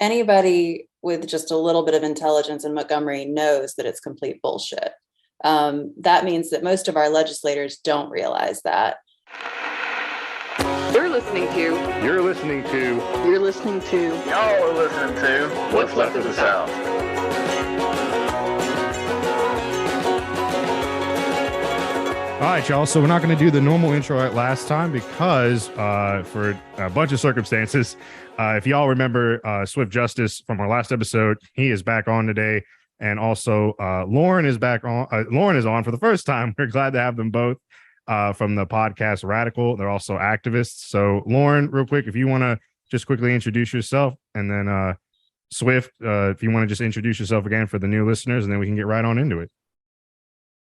anybody with just a little bit of intelligence in Montgomery knows that it's complete bullshit. That means that most of our legislators don't realize that. You're listening to. You're listening to. You're listening to. Y'all are listening to What's Left of the South. All right, y'all. So we're not going to do the normal intro like last time because for a bunch of circumstances, if y'all remember Swift Justice from our last episode, he is back on today. And also Lauren is back on. Lauren is on for the first time. We're glad to have them both from the podcast Radical. They're also activists. So Lauren, real quick, if you want to just quickly introduce yourself, and then Swift, if you want to just introduce yourself again for the new listeners, and then we can get right on into it.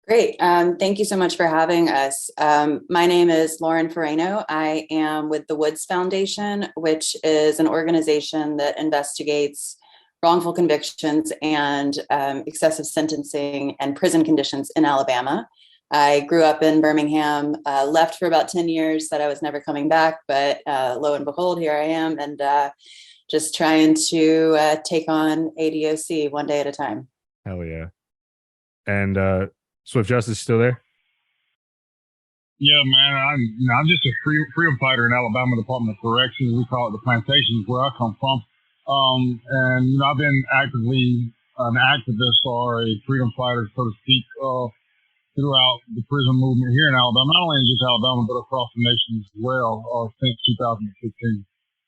Great. Thank you so much for having us. My name is Lauren Ferrano. I am with the Woods Foundation, which is an organization that investigates wrongful convictions and excessive sentencing and prison conditions in Alabama. I grew up in Birmingham, left for about 10 years, said I was never coming back, but lo and behold, here I am, and just trying to take on ADOC one day at a time. Hell yeah. And Swift Justice still there? Yeah, man. I'm just a freedom fighter in Alabama Department of Corrections. We call it the Plantations, where I come from. And I've been actively an activist or a freedom fighter, so to speak, throughout the prison movement here in Alabama, not only in just Alabama, but across the nation as well, since 2015.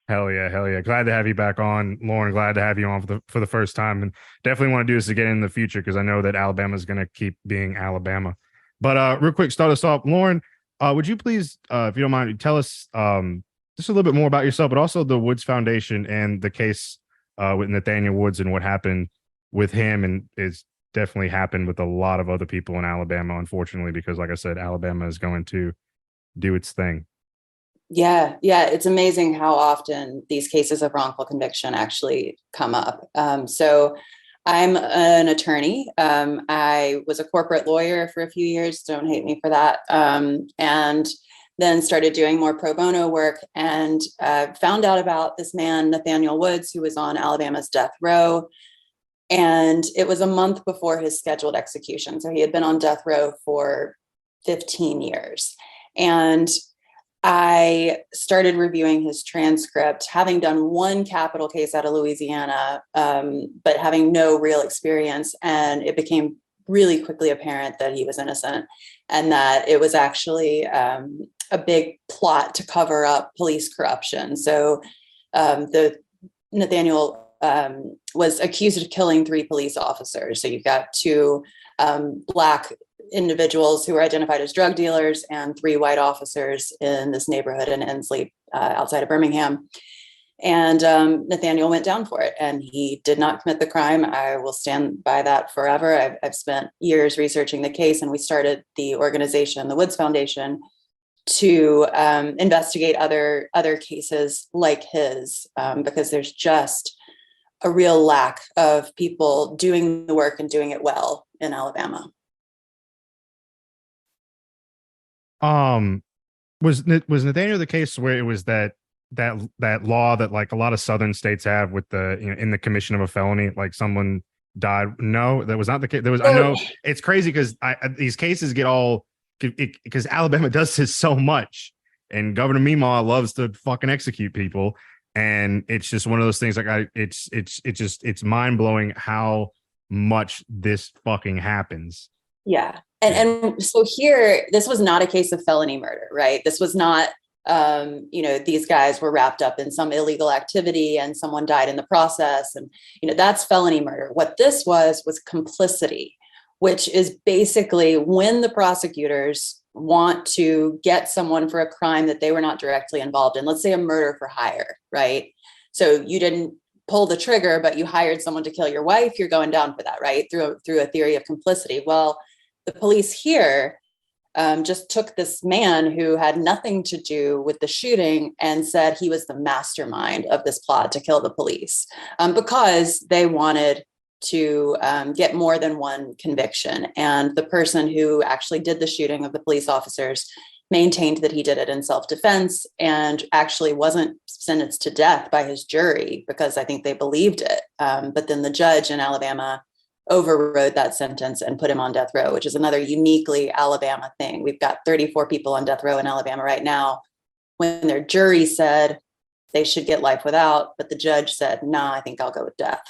Hell yeah. Glad to have you back on, Lauren. Glad to have you on for the first time, and definitely want to do this again in the future because I know that Alabama is going to keep being Alabama. But real quick, start us off. Lauren, would you please, if you don't mind, tell us just a little bit more about yourself, but also the Woods Foundation and the case with Nathaniel Woods and what happened with him, and it's definitely happened with a lot of other people in Alabama, unfortunately, because like I said, Alabama is going to do its thing. Yeah. It's amazing how often these cases of wrongful conviction actually come up. So I'm an attorney. I was a corporate lawyer for a few years. Don't hate me for that. And then started doing more pro bono work and found out about this man, Nathaniel Woods, who was on Alabama's death row. And it was a month before his scheduled execution. So he had been on death row for 15 years. And I started reviewing his transcript, having done one capital case out of Louisiana, but having no real experience. And it became really quickly apparent that he was innocent and that it was actually a big plot to cover up police corruption. So the Nathaniel was accused of killing 3 police officers. So you've got 2 Black individuals who were identified as drug dealers and 3 white officers in this neighborhood in Ensley, outside of Birmingham. And Nathaniel went down for it, and he did not commit the crime. I will stand by that forever. I've spent years researching the case, and we started the organization, the Woods Foundation, to investigate other cases like his, because there's just a real lack of people doing the work and doing it well in Alabama. Was Nathaniel the case where it was that law that like a lot of southern states have with the, in the commission of a felony, like someone died? No, that was not the case. There was, I know it's crazy because these cases get all, because Alabama does this so much, and Governor Meemaw loves to fucking execute people, and it's just one of those things. Like it's mind blowing how much this fucking happens. Yeah. And so here, this was not a case of felony murder, right? This was not, these guys were wrapped up in some illegal activity and someone died in the process. And, that's felony murder. What this was complicity, which is basically when the prosecutors want to get someone for a crime that they were not directly involved in, let's say a murder for hire, right? So you didn't pull the trigger, but you hired someone to kill your wife, you're going down for that, right? Through a theory of complicity. Well, the police here just took this man who had nothing to do with the shooting and said he was the mastermind of this plot to kill the police, because they wanted to get more than one conviction. And the person who actually did the shooting of the police officers maintained that he did it in self-defense and actually wasn't sentenced to death by his jury because I think they believed it. But then the judge in Alabama overrode that sentence and put him on death row, which is another uniquely Alabama thing. We've got 34 people on death row in Alabama right now when their jury said they should get life without, but the judge said, nah, I think I'll go with death.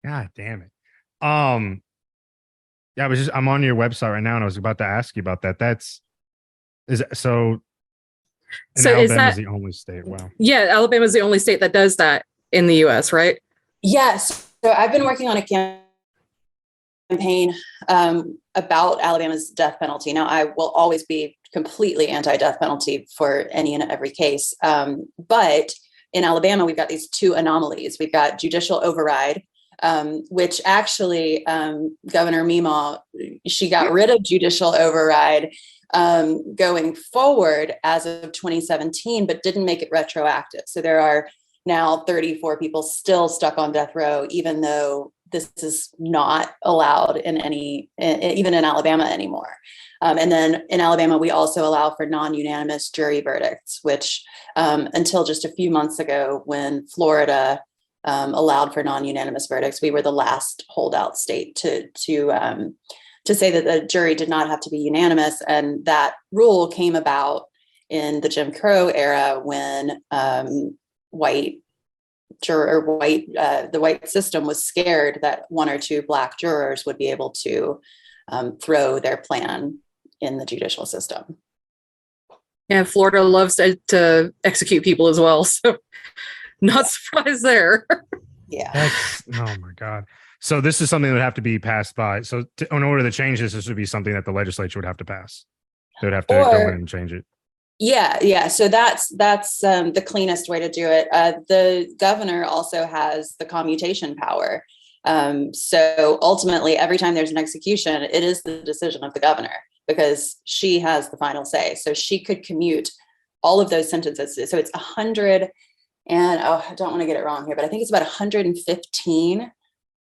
God damn it. Yeah, I'm on your website right now and I was about to ask you about that. Alabama is the only state. Wow. Yeah, Alabama is the only state that does that in the US, right? Yes. So I've been working on a campaign about Alabama's death penalty. Now, I will always be completely anti-death penalty for any and every case. But in Alabama, we've got these two anomalies. We've got judicial override, which actually Governor Meemaw, she got rid of judicial override going forward as of 2017, but didn't make it retroactive. So there are now 34 people still stuck on death row, even though this is not allowed even in Alabama anymore. And then in Alabama, we also allow for non-unanimous jury verdicts, which until just a few months ago, when Florida allowed for non-unanimous verdicts, we were the last holdout state to say that the jury did not have to be unanimous. And that rule came about in the Jim Crow era when the white system was scared that one or two Black jurors would be able to throw their plan in the judicial system. Yeah, Florida loves to execute people as well, so not surprised there. Yeah. Oh my God. So this is something that would have to be passed by. So in order to change this would be something that the legislature would have to pass. They would have to go in and change it. Yeah. So that's the cleanest way to do it. The governor also has the commutation power. So ultimately, every time there's an execution, it is the decision of the governor because she has the final say. So she could commute all of those sentences. So it's 100 and I don't want to get it wrong here, but I think it's about 115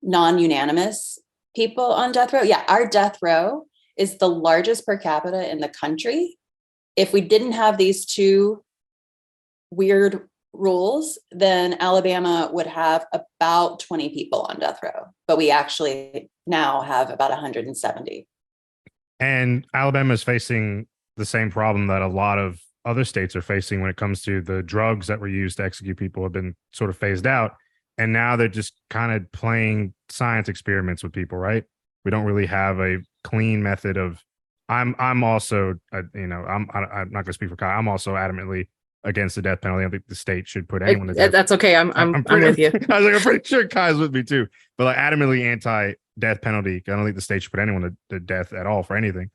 non-unanimous people on death row. Yeah, our death row is the largest per capita in the country. If we didn't have these two weird rules, then Alabama would have about 20 people on death row, but we actually now have about 170. And Alabama is facing the same problem that a lot of other states are facing when it comes to the drugs that were used to execute people have been sort of phased out. And now they're just kind of playing science experiments with people, right? We don't really have a clean method of. I'm also, I'm not going to speak for Kyle. I'm also adamantly against the death penalty. I think the state should put anyone to death. That's okay. I'm with you. I was like, I'm pretty sure Kyle's with me too, but like adamantly anti-death penalty. I don't think the state should put anyone to death at all for anything.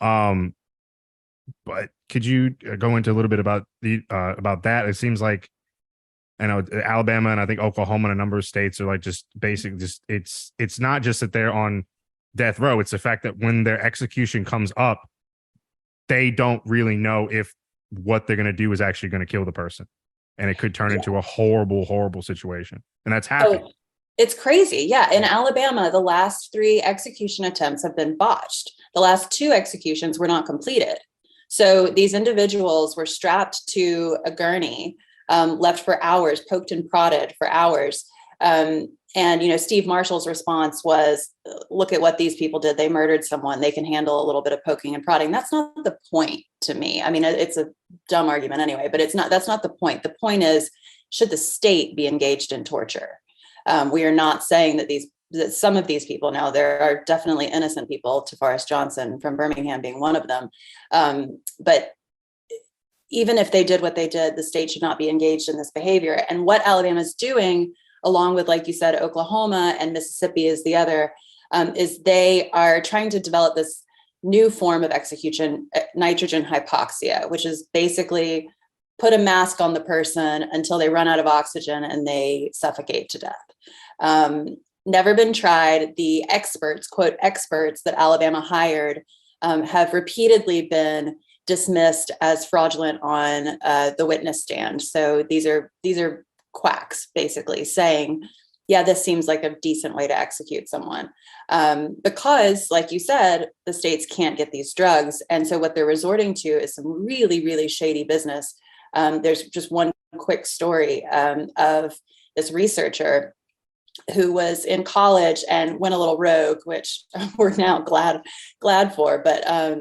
But could you go into a little bit about that? It seems like, I know Alabama and I think Oklahoma and a number of states are like just it's not just that they're on death row. It's the fact that when their execution comes up, they don't really know if what they're going to do is actually going to kill the person. And it could turn into a horrible, horrible situation. And that's happening. Oh, it's crazy. Yeah. In Alabama, the last 3 execution attempts have been botched. The last 2 executions were not completed. So these individuals were strapped to a gurney, left for hours, poked and prodded for hours. And, Steve Marshall's response was, look at what these people did. They murdered someone. They can handle a little bit of poking and prodding. That's not the point to me. I mean, it's a dumb argument anyway, but that's not the point. The point is, should the state be engaged in torture? We are not saying that some of these people, now there are definitely innocent people, Tafaris Johnson from Birmingham being one of them. But even if they did what they did, the state should not be engaged in this behavior. And what Alabama is doing, along with, like you said, Oklahoma and Mississippi is the other, is they are trying to develop this new form of execution, nitrogen hypoxia, which is basically put a mask on the person until they run out of oxygen and they suffocate to death. Never been tried. The experts, quote, experts that Alabama hired have repeatedly been dismissed as fraudulent on the witness stand. So these are quacks, basically saying yeah, this seems like a decent way to execute someone. Because, like you said, the states can't get these drugs. And so what they're resorting to is some really, really shady business. There's just one quick story of this researcher who was in college and went a little rogue, which we're now glad for, but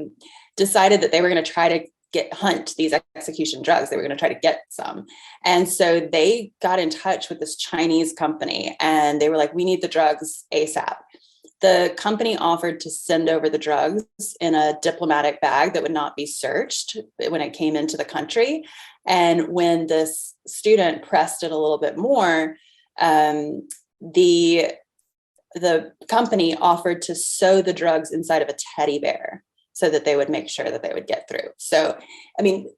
decided that they were going to try to hunt these execution drugs. They were going to try to get some. And so they got in touch with this Chinese company and they were like, we need the drugs ASAP. The company offered to send over the drugs in a diplomatic bag that would not be searched when it came into the country. And when this student pressed it a little bit more, the company offered to sew the drugs inside of a teddy bear so that they would make sure that they would get through. So, I mean,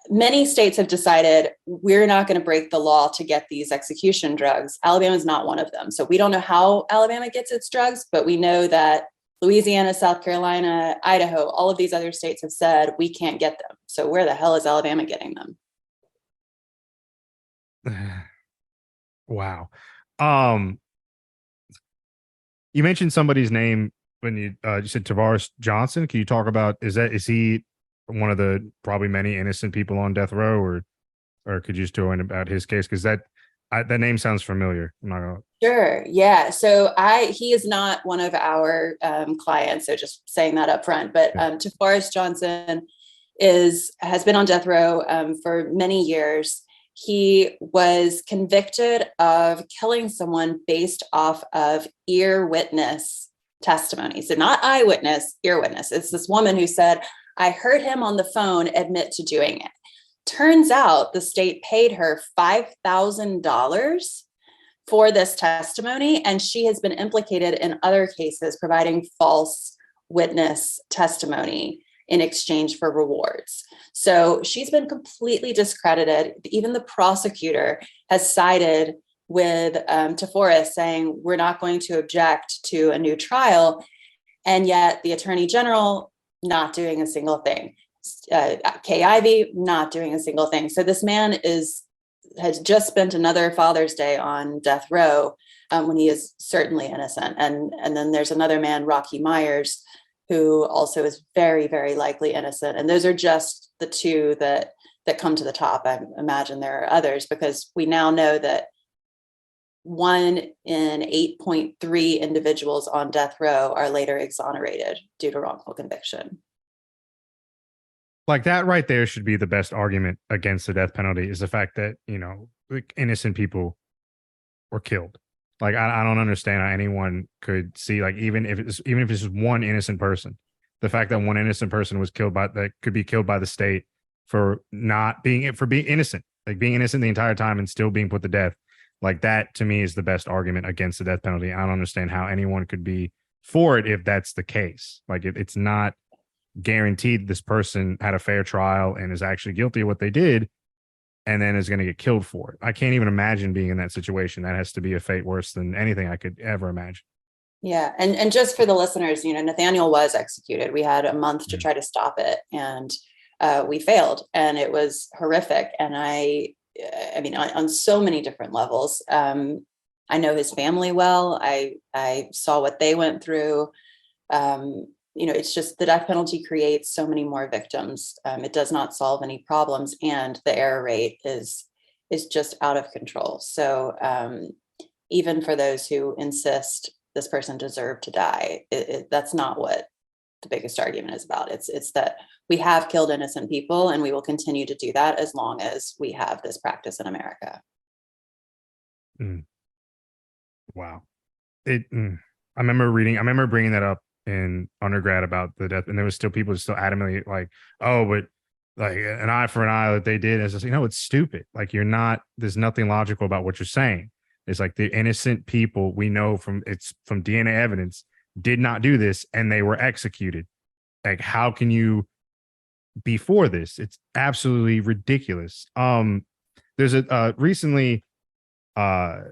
many states have decided we're not going to break the law to get these execution drugs. Alabama is not one of them. So we don't know how Alabama gets its drugs, but we know that Louisiana, South Carolina, Idaho, all of these other states have said we can't get them. So where the hell is Alabama getting them? Wow. You mentioned somebody's name when you said Tavares Johnson. Can you talk about, is he one of the probably many innocent people on death row, or could you just throw in about his case? Because that name sounds familiar. I'm not gonna... Sure. Yeah. So he is not one of our clients. So just saying that up front, but Tavares Johnson has been on death row for many years. He was convicted of killing someone based off of ear witness testimony. So not eyewitness, ear witness. It's this woman who said, I heard him on the phone admit to doing it. Turns out the state paid her $5,000 for this testimony, and she has been implicated in other cases providing false witness testimony in exchange for rewards. So she's been completely discredited. Even the prosecutor has sided with Tavares, saying we're not going to object to a new trial. And yet the attorney general not doing a single thing. Kay Ivey not doing a single thing. So this man has just spent another Father's Day on death row when he is certainly innocent. And then there's another man, Rocky Myers, who also is very, very likely innocent. And those are just the two that come to the top. I imagine there are others, because we now know that 1 in 8.3 individuals on death row are later exonerated due to wrongful conviction. Like that right there should be the best argument against the death penalty, is the fact that, like, innocent people were killed. Like, I don't understand how anyone could see, like, even if it's just one innocent person, the fact that one innocent person was killed that could be killed by the state for being innocent, like being innocent the entire time and still being put to death. Like, that to me is the best argument against the death penalty. I don't understand how anyone could be for it if that's the case. Like, it's not guaranteed this person had a fair trial and is actually guilty of what they did and then is going to get killed for it. I can't even imagine being in that situation. That has to be a fate worse than anything I could ever imagine. Yeah. And just for the listeners, Nathaniel was executed. We had a month to try to stop it, and we failed, and it was horrific. And I mean, on so many different levels. I know his family well. I saw what they went through. It's just the death penalty creates so many more victims. It does not solve any problems, and the error rate is just out of control. So even for those who insist this person deserved to die, that's not what the biggest argument is about. It's that we have killed innocent people, and we will continue to do that as long as we have this practice in America. Wow. I remember bringing that up in undergrad about the death, and there was still people still adamantly like, oh, but like an eye for an eye that they did. As I say, no, it's stupid. Like, there's nothing logical about what you're saying. It's like the innocent people we know from DNA evidence did not do this, and they were executed. Like, how can you be for this? It's absolutely ridiculous. There's recently, I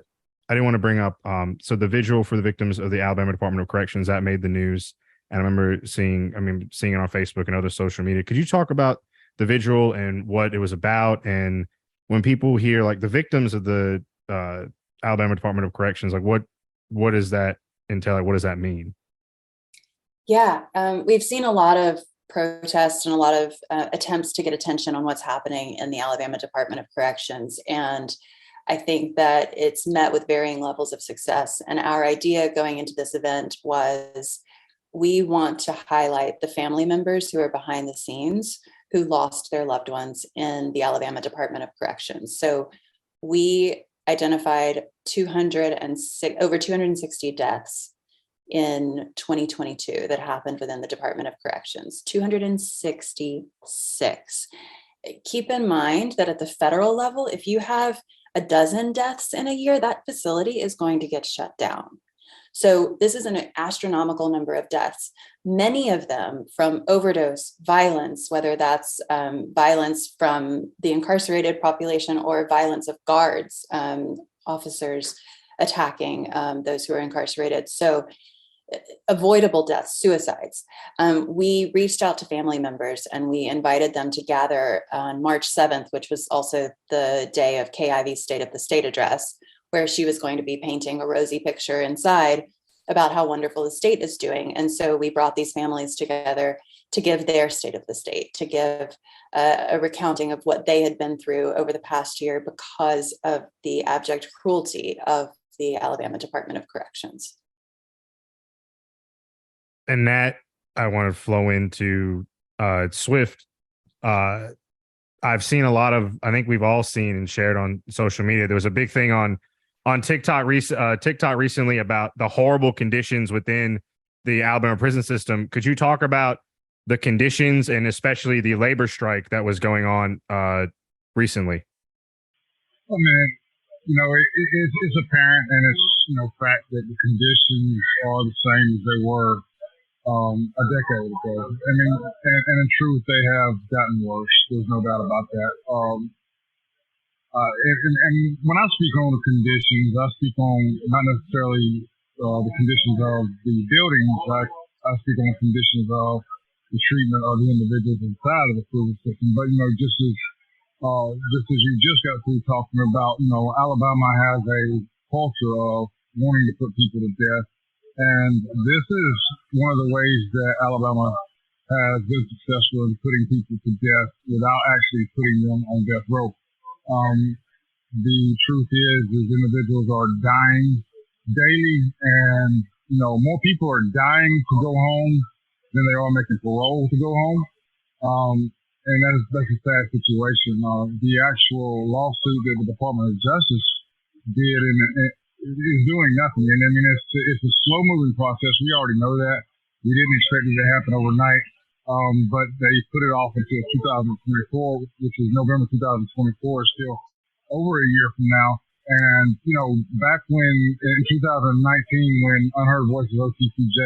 didn't want to bring up, so the vigil for the victims of the Alabama Department of Corrections, that made the news. And I remember seeing it on Facebook and other social media. Could you talk about the vigil and what it was about? And when people hear like the victims of the Alabama Department of Corrections? Like what does that entail? Like, what does that mean? Yeah, we've seen a lot of protests and a lot of attempts to get attention on what's happening in the Alabama Department of Corrections. And I think that it's met with varying levels of success. And our idea going into this event was we want to highlight the family members who are behind the scenes who lost their loved ones in the Alabama Department of Corrections. So we identified over 260 deaths in 2022 that happened within the Department of Corrections, 266. Keep in mind that at the federal level, if you have a dozen deaths in a year, that facility is going to get shut down. So this is an astronomical number of deaths, many of them from overdose, violence, whether that's violence from the incarcerated population or violence of guards, officers attacking those who are incarcerated. So avoidable deaths, suicides. We reached out to family members and we invited them to gather on March 7th, which was also the day of Kay Ivey's State of the State address, where she was going to be painting a rosy picture inside about how wonderful the state is doing. And so we brought these families together to give their state of the state, to give a recounting of what they had been through over the past year because of the abject cruelty of the Alabama Department of Corrections. And that I want to flow into Swift. I've seen a lot of, I think we've all seen and shared on social media. There was a big thing on TikTok recently about the horrible conditions within the Alabama prison system. Could you talk about the conditions and especially the labor strike that was going on recently? I mean, it's apparent and it's fact that the conditions are the same as they were a decade ago. I mean, and in truth, they have gotten worse. There's no doubt about that. And when I speak on the conditions, I speak on not necessarily the conditions of the buildings. I speak on the conditions of the treatment of the individuals inside of the prison system. But just as you just got through talking about, Alabama has a culture of wanting to put people to death. And this is one of the ways that Alabama has been successful in putting people to death without actually putting them on death row. The truth is individuals are dying daily, and more people are dying to go home than they are making parole to go home. And that's a sad situation. The actual lawsuit that the Department of Justice did is doing nothing. And I mean, it's a slow moving process. We already know that. We didn't expect it to happen overnight. But they put it off until 2024, which is November 2024, still over a year from now. And, back in 2019, when Unheard Voices OTCJ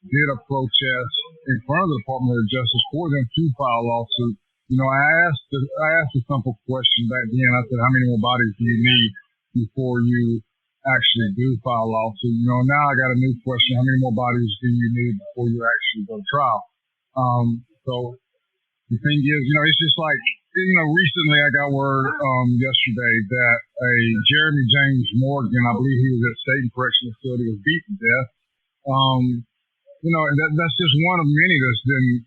did a protest in front of the Department of Justice for them to file a lawsuit, I asked a simple question back then. I said, how many more bodies do you need before you actually do file a lawsuit? Now I got a new question. How many more bodies do you need before you actually go to trial? So the thing is, it's just like, recently I got word yesterday that a Jeremy James Morgan, I believe he was at State Correctional Facility, was beat to death. And that's just one of many that's been,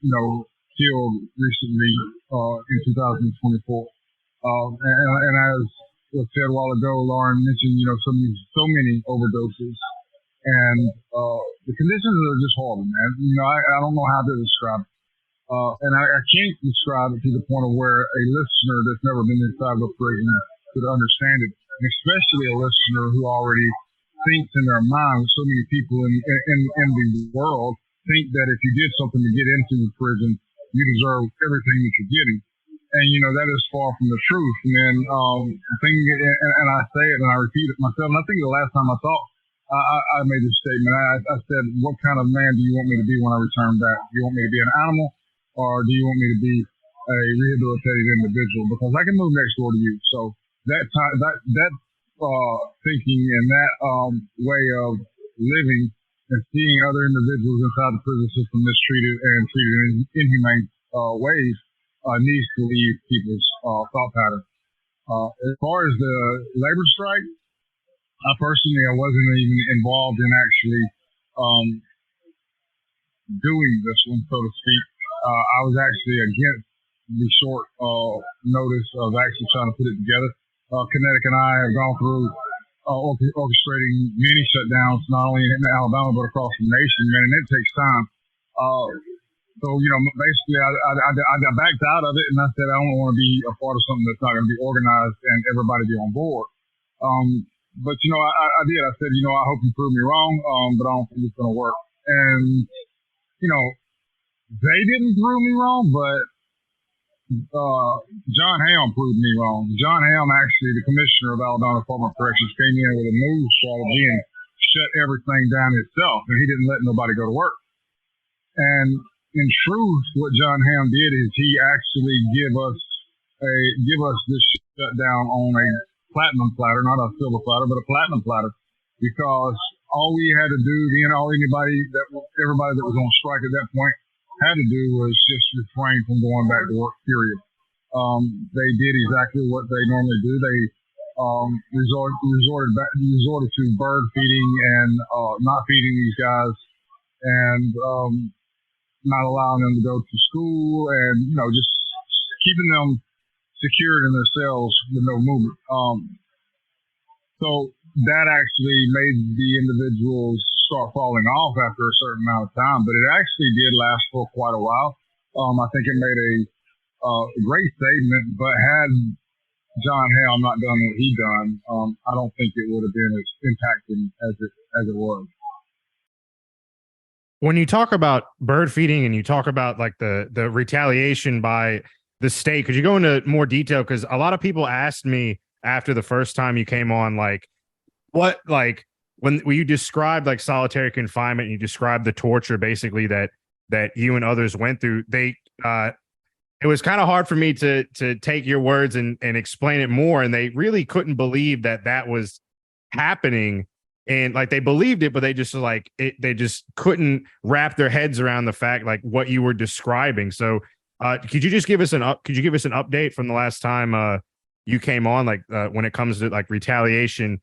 killed recently in 2024. And as was said a while ago, Lauren mentioned, so many overdoses. And the conditions are just horrible, man. I don't know how to describe it. And I can't describe it to the point of where a listener that's never been inside of a prison could understand it, and especially a listener who already thinks in their mind, so many people in the world think that if you did something to get into the prison, you deserve everything that you're getting. And, that is far from the truth. And then the thing, and I say it and I repeat it myself, and I think the last time I talked, I made this statement. I said, what kind of man do you want me to be when I return back? Do you want me to be an animal, or do you want me to be a rehabilitated individual? Because I can move next door to you. So that thinking and that way of living and seeing other individuals inside the prison system mistreated and treated in inhumane ways needs to leave people's thought pattern. As far as the labor strike, I wasn't even involved in actually um, doing this one, so to speak. I was actually against the short notice of actually trying to put it together. Kinetic and I have gone through orchestrating many shutdowns, not only in Alabama but across the nation, man, and it takes time. So, basically, I backed out of it, and I said I don't want to be a part of something that's not going to be organized and everybody be on board. But I did. I said, I hope you prove me wrong, but I don't think it's going to work. And they didn't prove me wrong, but John Hamm proved me wrong. John Hamm, actually, the commissioner of Alabama Department of Corrections, came in with a new strategy and shut everything down himself, and he didn't let nobody go to work. And in truth, what John Hamm did is he actually give us this shutdown on a platinum platter, not a silver platter, but a platinum platter, because all we had to do then, everybody that was on strike at that point had to do was just refrain from going back to work, period. They did exactly what they normally do. They resorted to bird feeding and not feeding these guys, and not allowing them to go to school, and just keeping them secured in their cells with no movement. So that actually made the individuals start falling off after a certain amount of time, but it actually did last for quite a while. I think it made a great statement, but had John Hamm not done what he done, I don't think it would have been as impacting as it was. When you talk about bird feeding and you talk about like the retaliation by the state, could you go into more detail? Because a lot of people asked me after the first time you came on, like, what, like, when you described like solitary confinement, and you described the torture basically that you and others went through, it was kind of hard for me to take your words and explain it more. And they really couldn't believe that was happening. And like, they believed it, but they just they just couldn't wrap their heads around the fact, like what you were describing. So could you just give us an update from the last time you came on, like when it comes to like retaliation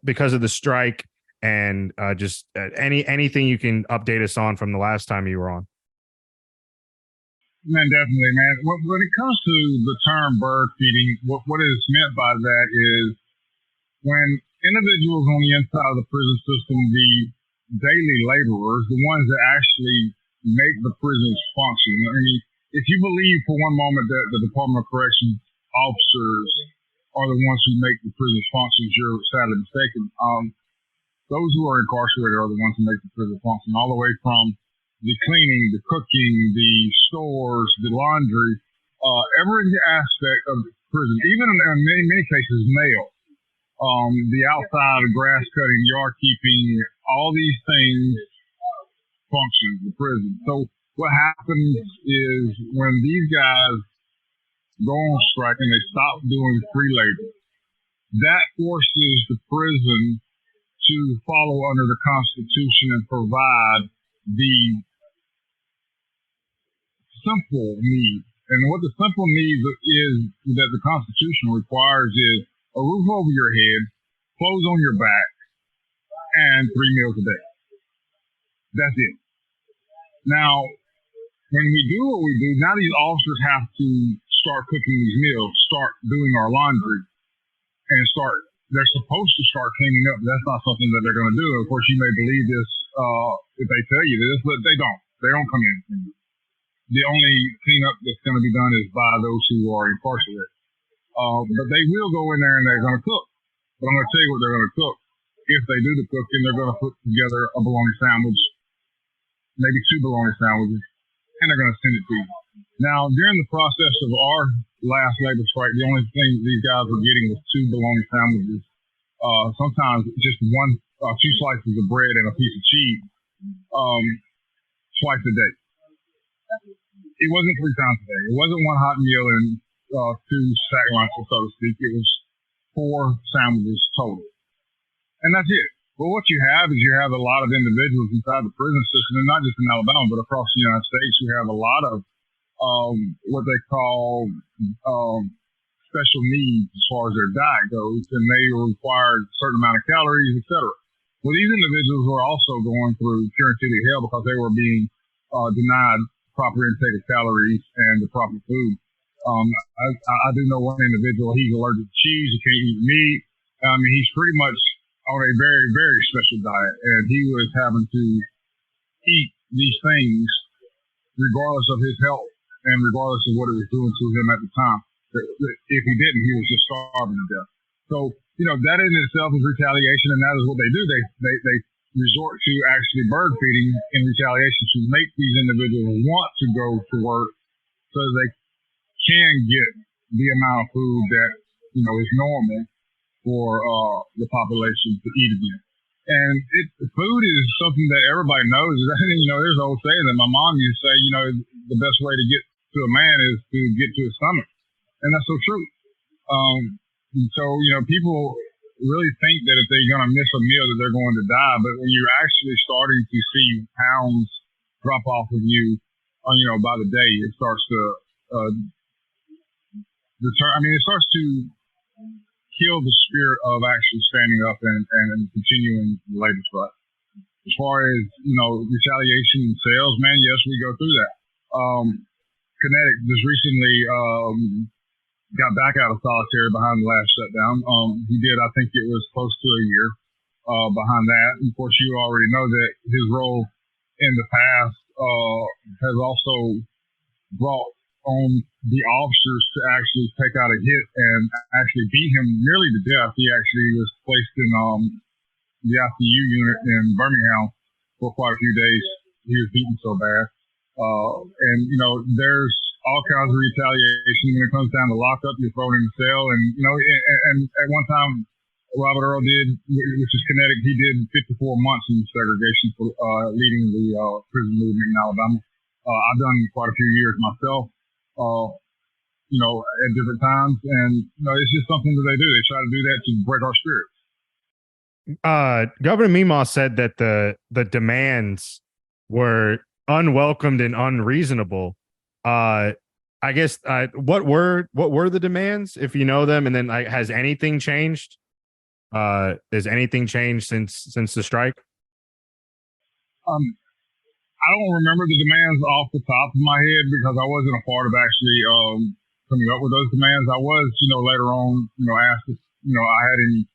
because of the strike, and just anything you can update us on from the last time you were on? Man, definitely, man. When it comes to the term bird feeding, what is meant by that is when individuals on the inside of the prison system, the daily laborers, the ones that actually make the prisons function. I mean, if you believe for one moment that the Department of Corrections officers are the ones who make the prisons function, you're sadly mistaken. Those who are incarcerated are the ones who make the prison function, all the way from the cleaning, the cooking, the stores, the laundry, every aspect of the prison, even in many cases, mail, the outside grass cutting, yard keeping, all these things function in the prison. So what happens is when these guys go on strike and they stop doing free labor, that forces the prison to follow under the Constitution and provide the simple needs. And what the simple needs is that the Constitution requires is a roof over your head, clothes on your back, and 3 meals a day. That's it. Now, when we do what we do, now these officers have to start cooking these meals, start doing our laundry, and they're supposed to start cleaning up. That's not something that they're going to do. Of course, you may believe this if they tell you this, but they don't. They don't come in and clean up. The only cleanup that's going to be done is by those who are incarcerated. But they will go in there and they're going to cook. But I'm going to tell you what they're going to cook. If they do the cooking, they're going to put together a bologna sandwich, maybe 2 bologna sandwiches, and they're going to send it to you. Now, during the process of our last labor strike, the only thing these guys were getting was 2 bologna sandwiches, sometimes just 2 slices of bread and a piece of cheese, twice a day. It wasn't 3 times a day. It wasn't 1 hot meal and 2 sack lunches, so to speak. It was 4 sandwiches total. And that's it. But what you have is you have a lot of individuals inside the prison system, and not just in Alabama, but across the United States. You have a lot of what they call special needs as far as their diet goes, and they required a certain amount of calories, etc. Well, these individuals were also going through therapeutic hell because they were being denied proper intake of calories and the proper food. I do know one individual, he's allergic to cheese, he can't eat meat. He's pretty much on a very, very special diet, and he was having to eat these things regardless of his health and regardless of what it was doing to him at the time. If he didn't, he was just starving to death. So, that in itself is retaliation, and that is what they do. They resort to actually bird feeding in retaliation to make these individuals want to go to work so they can get the amount of food that, is normal for the population to eat again. And food is something that everybody knows. There's an old saying that my mom used to say, the best way to get to a man is to get to his stomach. And that's so true. People really think that if they're going to miss a meal that they're going to die. But when you're actually starting to see pounds drop off of you, by the day, it starts to it starts to kill the spirit of actually standing up and continuing the labor strike. As far as, retaliation in sales, man, yes, we go through that. Kinetic just recently got back out of solitary behind the last shutdown. He did, I think it was close to a year behind that. And of course, you already know that his role in the past has also brought on the officers to actually take out a hit and actually beat him nearly to death. He actually was placed in the ICU unit in Birmingham for quite a few days. He was beaten so bad. There's all kinds of retaliation when it comes down to lockup. You're thrown in the cell. And at one time, Robert Earl did, which is Kinetic, he did 54 months in segregation for leading the prison movement in Alabama. I've done quite a few years myself. At different times. And, it's just something that they do. They try to do that to break our spirits. Governor Meemaw said that the demands were unwelcomed and unreasonable. I guess, what were the demands, if you know them? And then has anything changed? Has anything changed since the strike? I don't remember the demands off the top of my head because I wasn't a part of actually coming up with those demands. I was, later on, asked if, I had any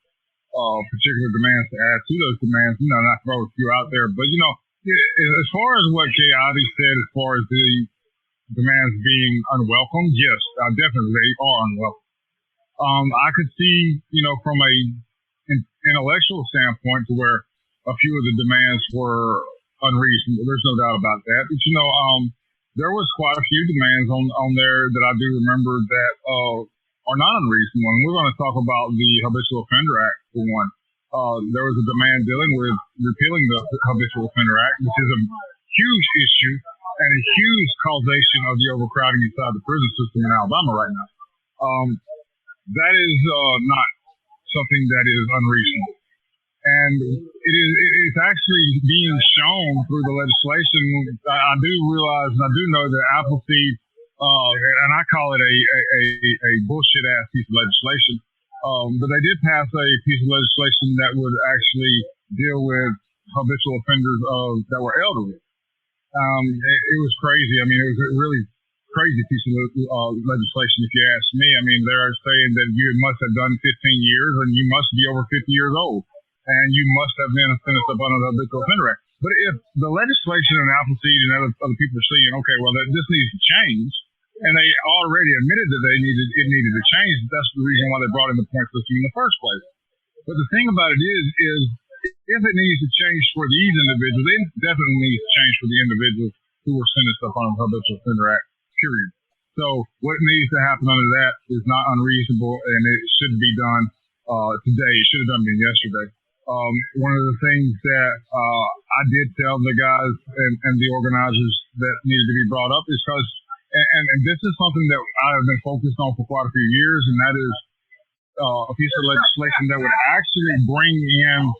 particular demands to add to those demands, not throw a few out there. But, as far as what Chaotic said, as far as the demands being unwelcome, yes, definitely they are unwelcome. I could see, from a intellectual standpoint to where a few of the demands were unreasonable. There's no doubt about that. But there was quite a few demands on there that I do remember that are not unreasonable. And we're going to talk about the Habitual Offender Act for one. There was a demand dealing with repealing the Habitual Offender Act, which is a huge issue and a huge causation of the overcrowding inside the prison system in Alabama right now. That is not something that is unreasonable. And it's actually being shown through the legislation. I do realize and I do know that Appleseed, and I call it a bullshit ass piece of legislation, but they did pass a piece of legislation that would actually deal with habitual offenders that were elderly. It was crazy. I mean, it was a really crazy piece of legislation, if you ask me. I mean, they're saying that you must have done 15 years and you must be over 50 years old. And you must have been sentenced up under the Habitual Offender Act. But if the legislation in Appleseed and other people are saying, okay, well, this needs to change, and they already admitted that it needed to change, that's the reason why they brought in the point system in the first place. But the thing about it is if it needs to change for these individuals, it definitely needs to change for the individuals who were sentenced up under the Habitual Offender Act, period. So what needs to happen under that is not unreasonable, and it should be done today. It should have done been yesterday. One of the things that I did tell the guys and the organizers that needed to be brought up is because, and this is something that I have been focused on for quite a few years, and that is a piece of legislation that would actually bring in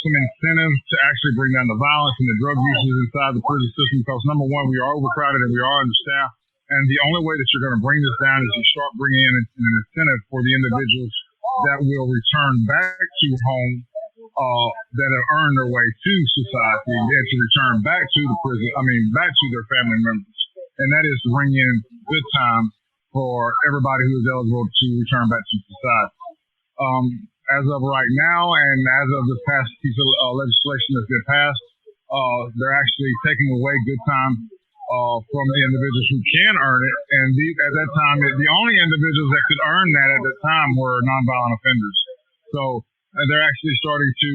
some incentives to actually bring down the violence and the drug uses inside the prison system. Because number one, we are overcrowded and we are understaffed. And the only way that you're going to bring this down is you start bringing in an incentive for the individuals that will return back to home, that have earned their way to society and to return back to the prison, back to their family members. And that is to bring in good time for everybody who is eligible to return back to society. As of right now, and as of this past piece of legislation that's been passed, they're actually taking away good time from the individuals who can earn it. And at that time, the only individuals that could earn that at the time were nonviolent offenders. So they're actually starting to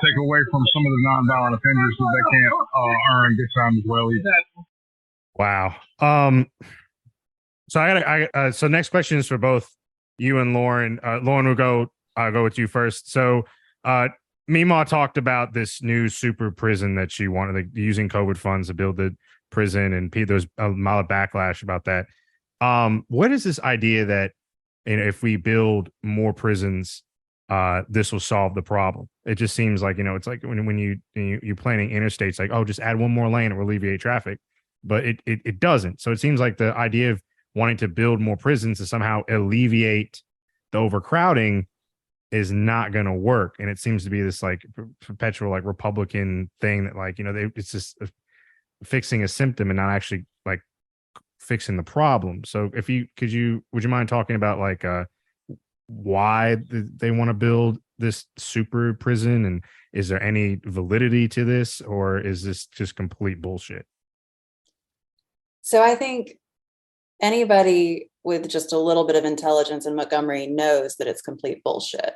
take away from some of the nonviolent offenders so they can't earn good time as well either. Wow. So so next question is for both you and Lauren. Lauren, we'll go with you first. So Mima talked about this new super prison that she wanted, like, using COVID funds to build the prison, and there's a lot of backlash about that. What is this idea that, if we build more prisons, this will solve the problem? It just seems like, it's like when you're planning interstates, like, oh, just add one more lane, it will alleviate traffic, but it doesn't. So it seems like the idea of wanting to build more prisons to somehow alleviate the overcrowding is not going to work. And it seems to be this like perpetual, like, Republican thing that, like, it's just fixing a symptom and not actually like fixing the problem. So would you mind talking about like why they want to build this super prison, and is there any validity to this, or is this just complete bullshit? So I think anybody with just a little bit of intelligence in Montgomery knows that it's complete bullshit.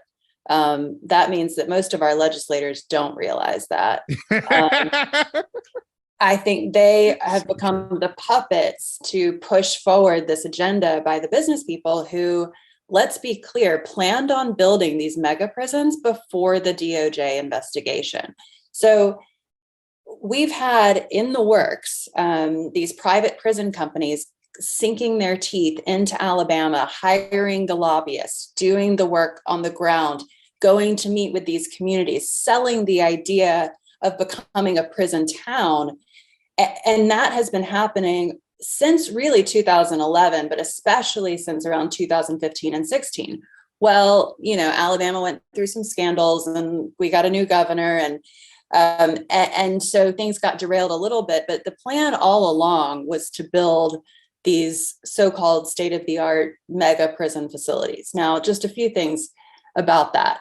That means that most of our legislators don't realize that. I think they have become the puppets to push forward this agenda by the business people who, let's be clear, planned on building these mega prisons before the DOJ investigation. So we've had in the works these private prison companies sinking their teeth into Alabama, hiring the lobbyists, doing the work on the ground, going to meet with these communities, selling the idea of becoming a prison town. And that has been happening since really 2011, but especially since around 2015 and 16. Well, Alabama went through some scandals and we got a new governor, and so things got derailed a little bit, but the plan all along was to build these so-called state-of-the-art mega prison facilities. Now, just a few things about that.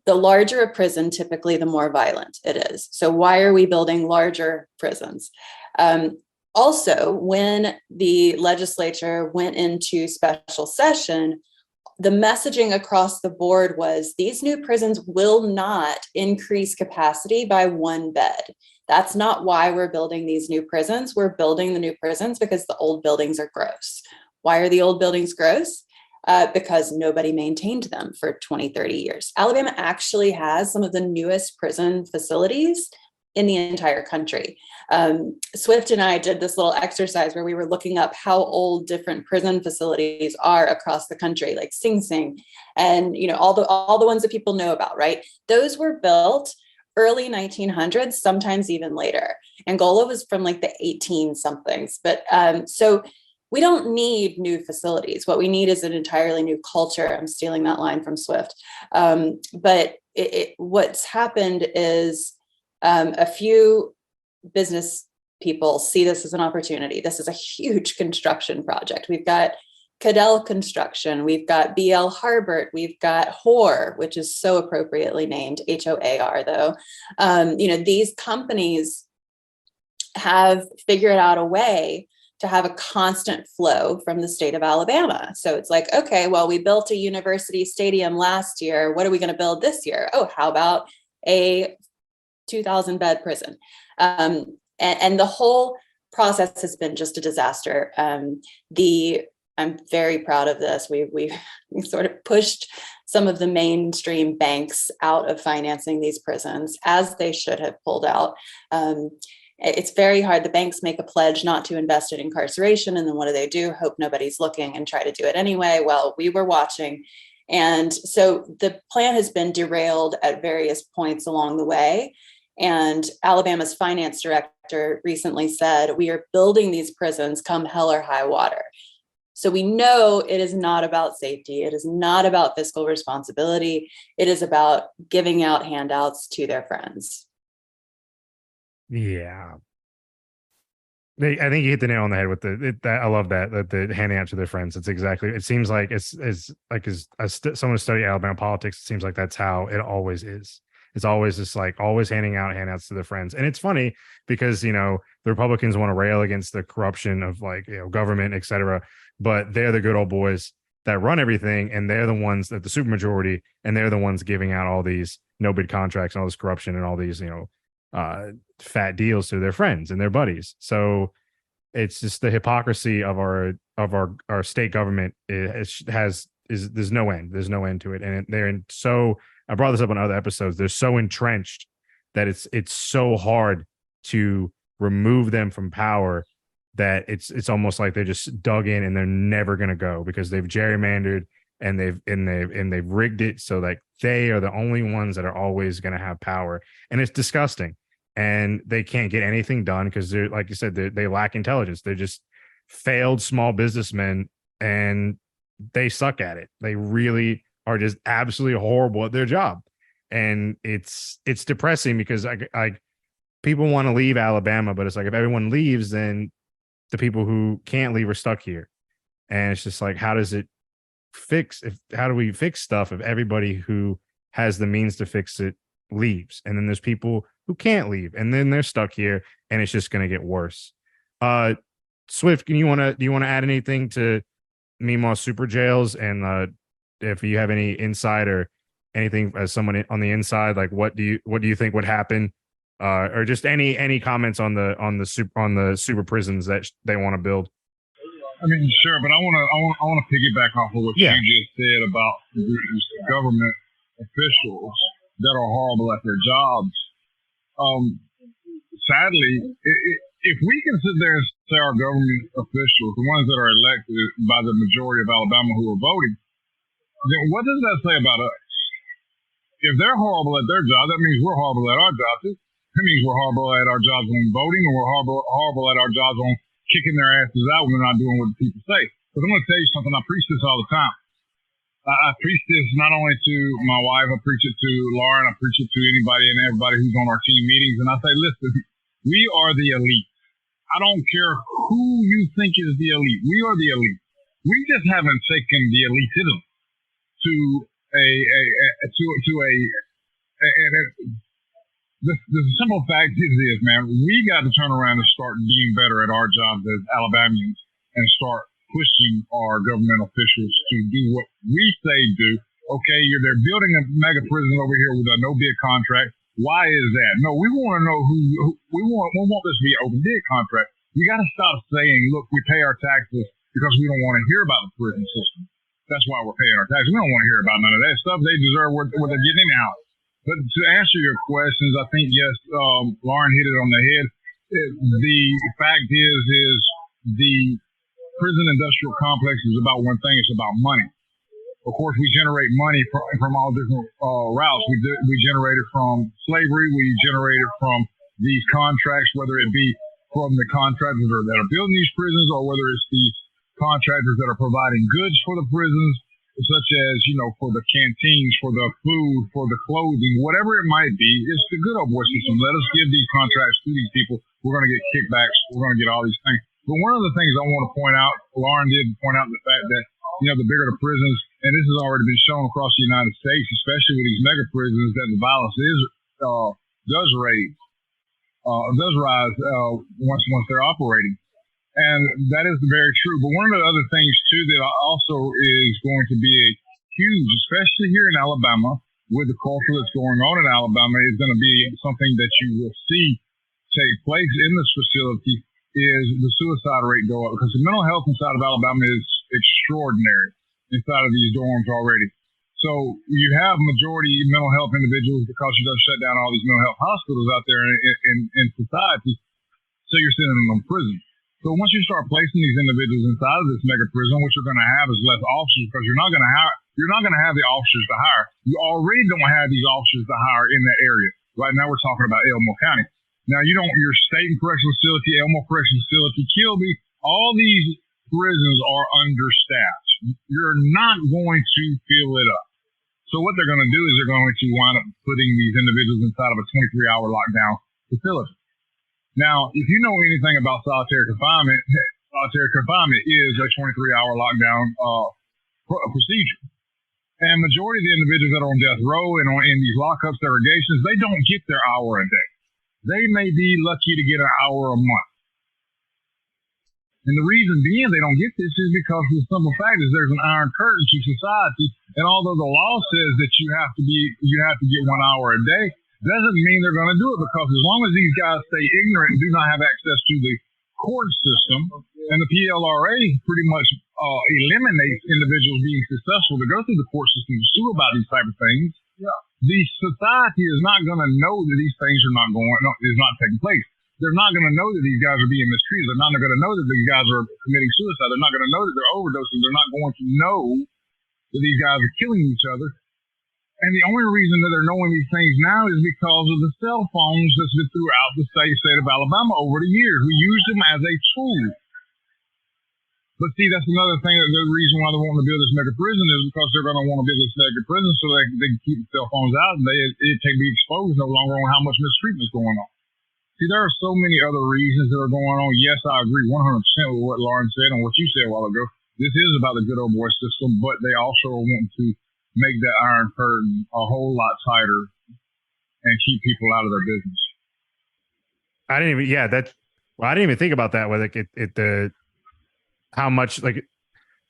The larger a prison, typically the more violent it is. So why are we building larger prisons? Also, when the legislature went into special session, the messaging across the board was these new prisons will not increase capacity by one bed. That's not why we're building these new prisons. We're building the new prisons because the old buildings are gross. Why are the old buildings gross? Because nobody maintained them for 20, 30 years. Alabama actually has some of the newest prison facilities in the entire country. Swift and I did this little exercise where we were looking up how old different prison facilities are across the country, like Sing Sing, and all the ones that people know about, right? Those were built early 1900s, sometimes even later. Angola was from like the 18 somethings, but so we don't need new facilities. What we need is an entirely new culture. I'm stealing that line from Swift. But what's happened is a few business people see this as an opportunity. This is a huge construction project. We've got Cadell Construction, we've got BL Harbert, we've got HOAR, which is so appropriately named, HOAR though. These companies have figured out a way to have a constant flow from the state of Alabama. So it's like, okay, well, we built a university stadium last year. What are we going to build this year? Oh, how about a 2,000 bed prison? And the whole process has been just a disaster. I'm very proud of this. We sort of pushed some of the mainstream banks out of financing these prisons, as they should have pulled out. It's very hard. The banks make a pledge not to invest in incarceration. And then what do? Hope nobody's looking and try to do it anyway. Well, we were watching. And so the plan has been derailed at various points along the way. And Alabama's finance director recently said, we are building these prisons come hell or high water. So we know it is not about safety. It is not about fiscal responsibility. It is about giving out handouts to their friends. Yeah. I think you hit the nail on the head with I love that the handing out to their friends. It's exactly, it seems like it's like as someone who studied Alabama politics, it seems like that's how it always is. It's always just like always handing out handouts to their friends. And it's funny because, the Republicans want to rail against the corruption of government, et cetera, but they're the good old boys that run everything. And they're the ones that the supermajority, and they're the ones giving out all these no bid contracts and all this corruption and all these, fat deals to their friends and their buddies. So it's just the hypocrisy of our state government. There's no end. There's no end to it. And I brought this up on other episodes. They're so entrenched that it's so hard to remove them from power that it's almost like they're just dug in and they're never going to go because they've gerrymandered and they've rigged it so that they are the only ones that are always going to have power. And it's disgusting. And they can't get anything done because they're, like you said, they lack intelligence. They're just failed small businessmen and they suck at it. They really are just absolutely horrible at their job. And it's depressing because people want to leave Alabama, but it's like if everyone leaves, then the people who can't leave are stuck here. And it's just like, how do we fix stuff if everybody who has the means to fix it leaves? And then there's people who can't leave, and then they're stuck here, and it's just going to get worse. Swift, do you want to add anything to Meemaw super jails? And if you have any insight or anything as someone on the inside, like what do you think would happen? Or just any comments on the super prisons that they want to build? I mean, sure, but I want to piggyback off of what you just said about these government officials that are horrible at their jobs. Sadly, if we can sit there and say our government officials, the ones that are elected by the majority of Alabama who are voting, then what does that say about us? If they're horrible at their job, that means we're horrible at our job too. That means we're horrible at our jobs on voting, and we're horrible at our jobs on kicking their asses out when they're not doing what the people say. But I'm going to tell you something. I preach this all the time. I preach this not only to my wife, I preach it to Lauren, I preach it to anybody and everybody who's on our team meetings. And I say, listen, we are the elite. I don't care who you think is the elite. We are the elite. We just haven't taken the elitism to the simple fact is this, man, we got to turn around and start being better at our jobs as Alabamians and start pushing our government officials to do what we say do. Okay, they're building a mega prison over here with a no bid contract. Why is that? No, we want to know who we want this to be an open bid contract. We got to stop saying, look, we pay our taxes because we don't want to hear about the prison system. That's why we're paying our taxes. We don't want to hear about none of that stuff. They deserve what they're getting out. But to answer your questions, I think, yes, Lauren hit it on the head. The fact is the prison industrial complex is about one thing. It's about money. Of course, we generate money from all different routes. We generate it from slavery. We generate it from these contracts, whether it be from the contractors that are building these prisons or whether it's the contractors that are providing goods for the prisons, such as, for the canteens, for the food, for the clothing, whatever it might be. It's the good old boy system. Let us give these contracts to these people. We're going to get kickbacks. We're going to get all these things. But one of the things I want to point out, Lauren did point out the fact that, the bigger the prisons, and this has already been shown across the United States, especially with these mega prisons, that the violence does rise once they're operating. And that is very true. But one of the other things, too, that also is going to be a huge, especially here in Alabama, with the culture that's going on in Alabama, is going to be something that you will see take place in this facility is the suicide rate go up, because the mental health inside of Alabama is extraordinary inside of these dorms already. So you have majority mental health individuals because you don't shut down all these mental health hospitals out there in society. So you're sending them in prison. So once you start placing these individuals inside of this mega prison, what you're going to have is less officers, because you're not going to have the officers to hire. You already don't have these officers to hire in that area. Right now we're talking about Elmore County. Now, your state correctional facility, Elmore Correctional Facility, Kilby, all these prisons are understaffed. You're not going to fill it up. So what they're going to do is they're going to wind up putting these individuals inside of a 23-hour lockdown facility. Now, if you know anything about solitary confinement is a 23-hour lockdown procedure. And majority of the individuals that are on death row and in these lockups, segregations, they don't get their hour a day. They may be lucky to get an hour a month. And the reason being they don't get this is because the simple fact is there's an iron curtain to society. And although the law says that you have to get 1 hour a day, doesn't mean they're going to do it, because as long as these guys stay ignorant and do not have access to the court system, and the PLRA pretty much eliminates individuals being successful to go through the court system to sue about these type of things, the society is not going to know that these things is not taking place. They're not going to know that these guys are being mistreated. They're not going to know that these guys are committing suicide. They're not going to know that they're overdosing. They're not going to know that these guys are killing each other. And the only reason that they're knowing these things now is because of the cell phones that's been throughout the state of Alabama over the years. We use them as a tool. But see, that's another thing. The reason why they're wanting to build this mega prison is because they're going to want to build this mega prison so they can keep the cell phones out, and it can be exposed no longer on how much mistreatment is going on. See, there are so many other reasons that are going on. Yes, I agree 100% with what Lauren said and what you said a while ago. This is about the good old boy system, but they also want to make that iron curtain a whole lot tighter and keep people out of their business. I didn't even think about that with how much, like,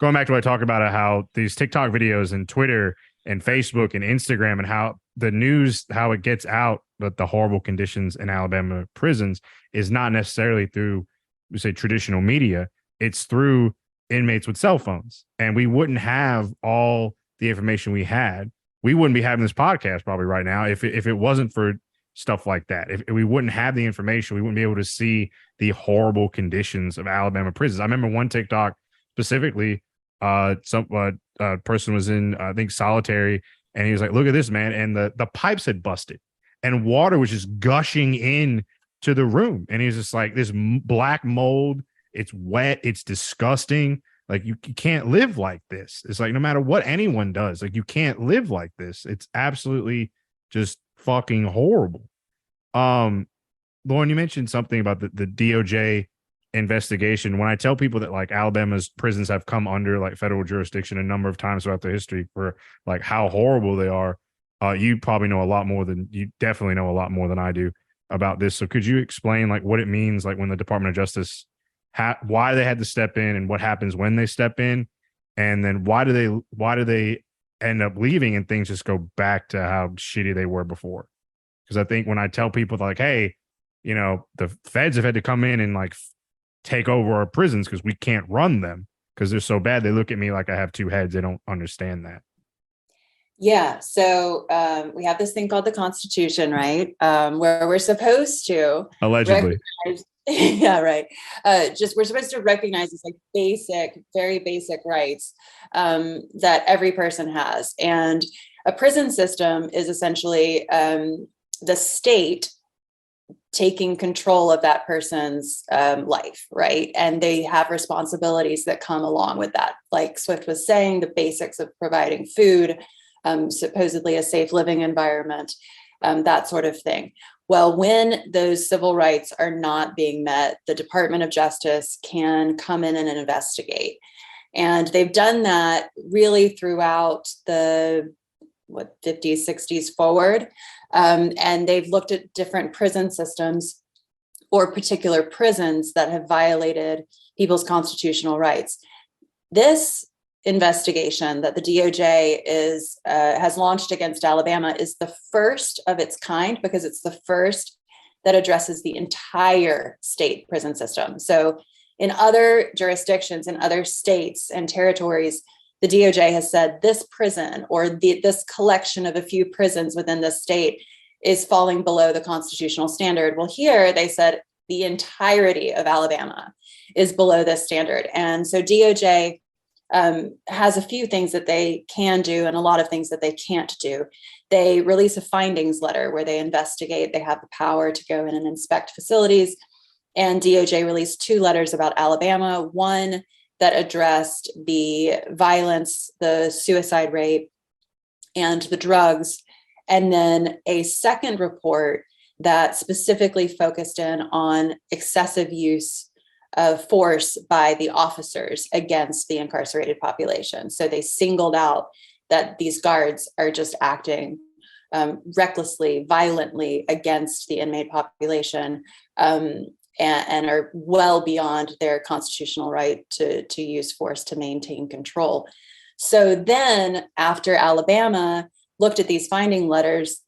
going back to what I talked about, how these TikTok videos and Twitter and Facebook and Instagram and how the news, how it gets out that the horrible conditions in Alabama prisons is not necessarily through, we say, traditional media. It's through inmates with cell phones. And we wouldn't have all the information we had. We wouldn't be having this podcast probably right now if it wasn't for stuff like that. If we wouldn't have the information, we wouldn't be able to see the horrible conditions of Alabama prisons. I remember one TikTok specifically, some person was in, I think, solitary, and he was like, "Look at this, man!" And the pipes had busted, and water was just gushing in to the room, and he was just like, "This black mold. It's wet. It's disgusting. Like you can't live like this." It's like no matter what anyone does, like you can't live like this. It's absolutely just fucking horrible. Lauren, you mentioned something about the DOJ investigation. When I tell people that like Alabama's prisons have come under like federal jurisdiction a number of times throughout the history for like how horrible they are, you probably know you definitely know a lot more than I do about this. So could you explain like what it means, like when the Department of Justice, why they had to step in and what happens when they step in, and then why do they end up leaving and things just go back to how shitty they were before? Because I think when I tell people like, hey, you know, the feds have had to come in and like take over our prisons because we can't run them because they're so bad, they look at me like I have two heads. They don't understand that. Yeah. So we have this thing called the Constitution, right? Where we're supposed to Allegedly. Yeah, right. We're supposed to recognize these like very basic rights that every person has. And a prison system is essentially the state taking control of that person's life, right? And they have responsibilities that come along with that. Like Swift was saying, the basics of providing food, supposedly a safe living environment, that sort of thing. Well, when those civil rights are not being met, the Department of Justice can come in and investigate. And they've done that really throughout the 50s, 60s forward. And they've looked at different prison systems or particular prisons that have violated people's constitutional rights. This investigation that the DOJ has launched against Alabama is the first of its kind because it's the first that addresses the entire state prison system. So in other jurisdictions, in other states and territories, the DOJ has said this prison or this collection of a few prisons within the state is falling below the constitutional standard. Well, here they said the entirety of Alabama is below this standard. And so DOJ has a few things that they can do and a lot of things that they can't do. They release a findings letter where they investigate. They have the power to go in and inspect facilities. And DOJ released 2 letters about Alabama, one that addressed the violence, the suicide rate, and the drugs, and then a second report that specifically focused in on excessive use of force by the officers against the incarcerated population. So they singled out that these guards are just acting recklessly, violently against the inmate population, and are well beyond their constitutional right to use force to maintain control. So then after Alabama looked at these findings letters,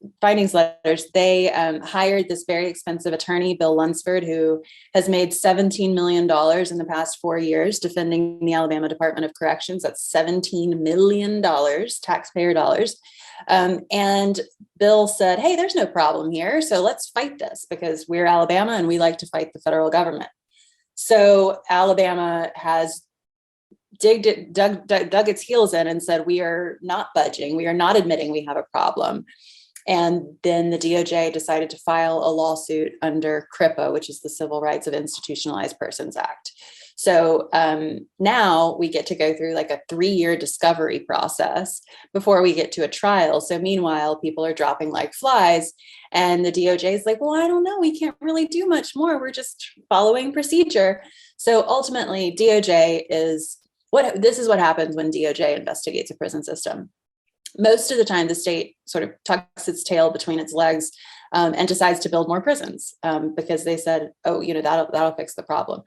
they hired this very expensive attorney, Bill Lunsford, who has made $17 million in the past 4 years defending the Alabama Department of Corrections. That's $17 million, taxpayer dollars. And Bill said, hey, there's no problem here. So let's fight this because we're Alabama and we like to fight the federal government. So Alabama has dug its heels in and said, we are not budging. We are not admitting we have a problem. And then the DOJ decided to file a lawsuit under CRIPA, which is the Civil Rights of Institutionalized Persons Act. So now we get to go through like a 3-year discovery process before we get to a trial. So meanwhile, people are dropping like flies. And the DOJ is like, well, I don't know. We can't really do much more. We're just following procedure. So ultimately, DOJ is this is what happens when DOJ investigates a prison system. Most of the time, the state sort of tucks its tail between its legs and decides to build more prisons because they said, oh, that'll fix the problem.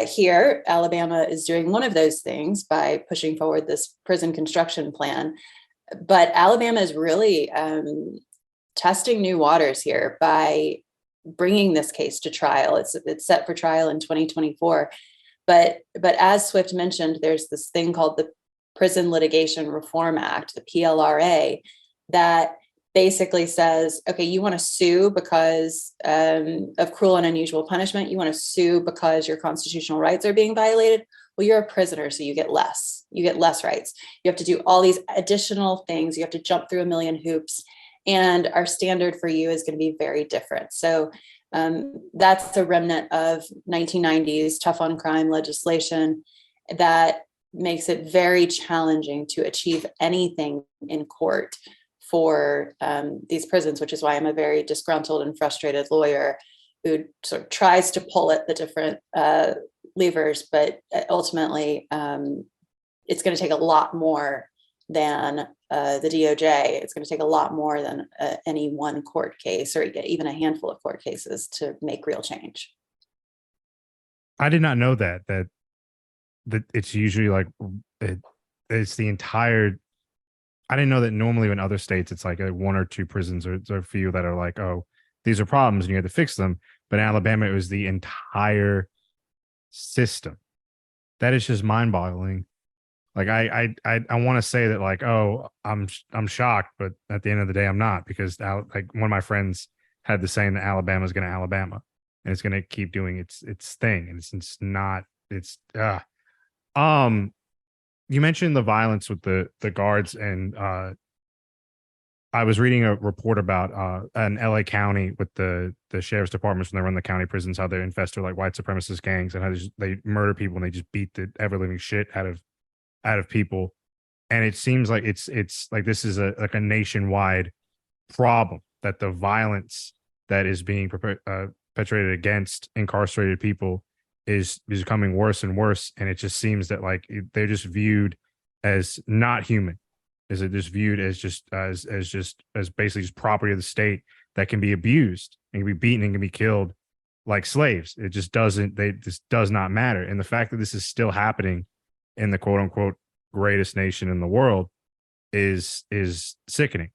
Here, Alabama is doing one of those things by pushing forward this prison construction plan. But Alabama is really testing new waters here by bringing this case to trial. It's set for trial in 2024. But as Swift mentioned, there's this thing called the Prison Litigation Reform Act, the PLRA, that basically says, okay, you want to sue because of cruel and unusual punishment. You want to sue because your constitutional rights are being violated. Well, you're a prisoner, so you get less. You get less rights. You have to do all these additional things. You have to jump through a million hoops. And our standard for you is going to be very different. So that's a remnant of 1990s tough on crime legislation that makes it very challenging to achieve anything in court for these prisons, which is why I'm a very disgruntled and frustrated lawyer who sort of tries to pull at the different levers, but ultimately it's going to take a lot more than the DOJ. It's going to take a lot more than any one court case or even a handful of court cases to make real change. I did not know that it's usually like it's the entire. I didn't know that normally in other states it's like 1 or 2 prisons or a few that are like, oh, these are problems and you have to fix them. But in Alabama, it was the entire system. That is just mind-boggling. Like I want to say that like, oh, I'm shocked, but at the end of the day, I'm not, because like one of my friends had the saying that Alabama's going to Alabama and it's going to keep doing its thing, and it's not. It's you mentioned the violence with the guards, and I was reading a report about an LA County with the sheriff's departments when they run the county prisons, how they're infested with like white supremacist gangs and how they murder people and they just beat the ever living shit out of people. And it seems like it's like this is a nationwide problem, that the violence that is being perpetrated against incarcerated people is becoming worse and worse. And it just seems that like they're just viewed as not human. Is it just viewed as just as basically just property of the state that can be abused and can be beaten and can be killed like slaves? It just doesn't. This does not matter. And the fact that this is still happening in the quote unquote greatest nation in the world is sickening.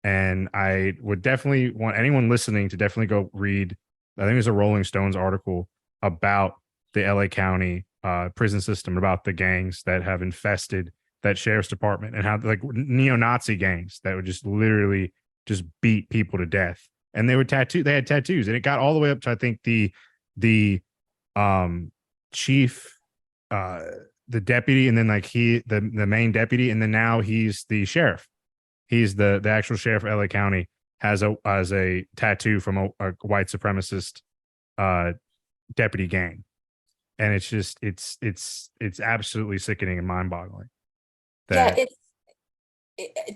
And I would definitely want anyone listening to definitely go read. I think there's a Rolling Stones article about the LA County prison system, about the gangs that have infested that sheriff's department, and how like neo-Nazi gangs that would just literally just beat people to death. And they had tattoos, and it got all the way up to, I think, the chief the deputy, and then like the main deputy, and then now he's the sheriff. He's the actual sheriff of LA County, has a tattoo from a white supremacist deputy gang. And it's just it's absolutely sickening and mind-boggling. Yeah,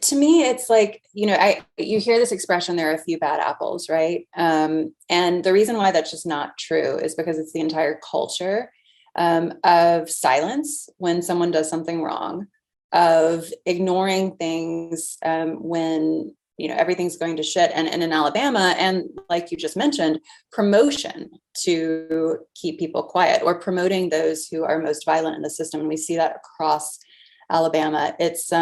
to me, it's like, you hear this expression, there are a few bad apples, right? And the reason why that's just not true is because it's the entire culture of silence when someone does something wrong, of ignoring things when everything's going to shit. And in Alabama, and like you just mentioned, promotion to keep people quiet, or promoting those who are most violent in the system. And we see that across Alabama. It's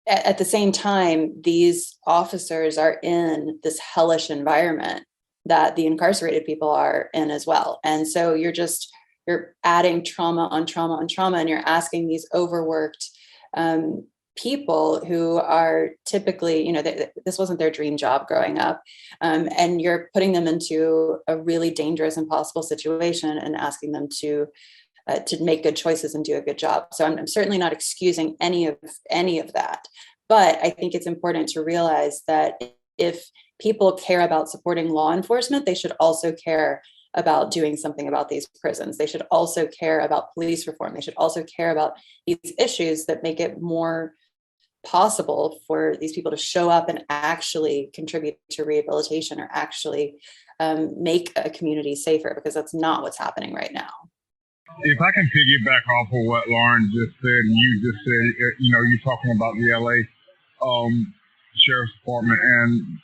at the same time, these officers are in this hellish environment that the incarcerated people are in as well. And so you're adding trauma on trauma on trauma, and you're asking these overworked people who are typically, this wasn't their dream job growing up. And you're putting them into a really dangerous, impossible situation and asking them to make good choices and do a good job. So I'm certainly not excusing any of that. But I think it's important to realize that if people care about supporting law enforcement, they should also care about doing something about these prisons. They should also care about police reform. They should also care about these issues that make it more possible for these people to show up and actually contribute to rehabilitation, or actually make a community safer, because that's not what's happening right now. If I can piggyback off of what Lauren just said, and you just said, you're talking about the LA Sheriff's Department and,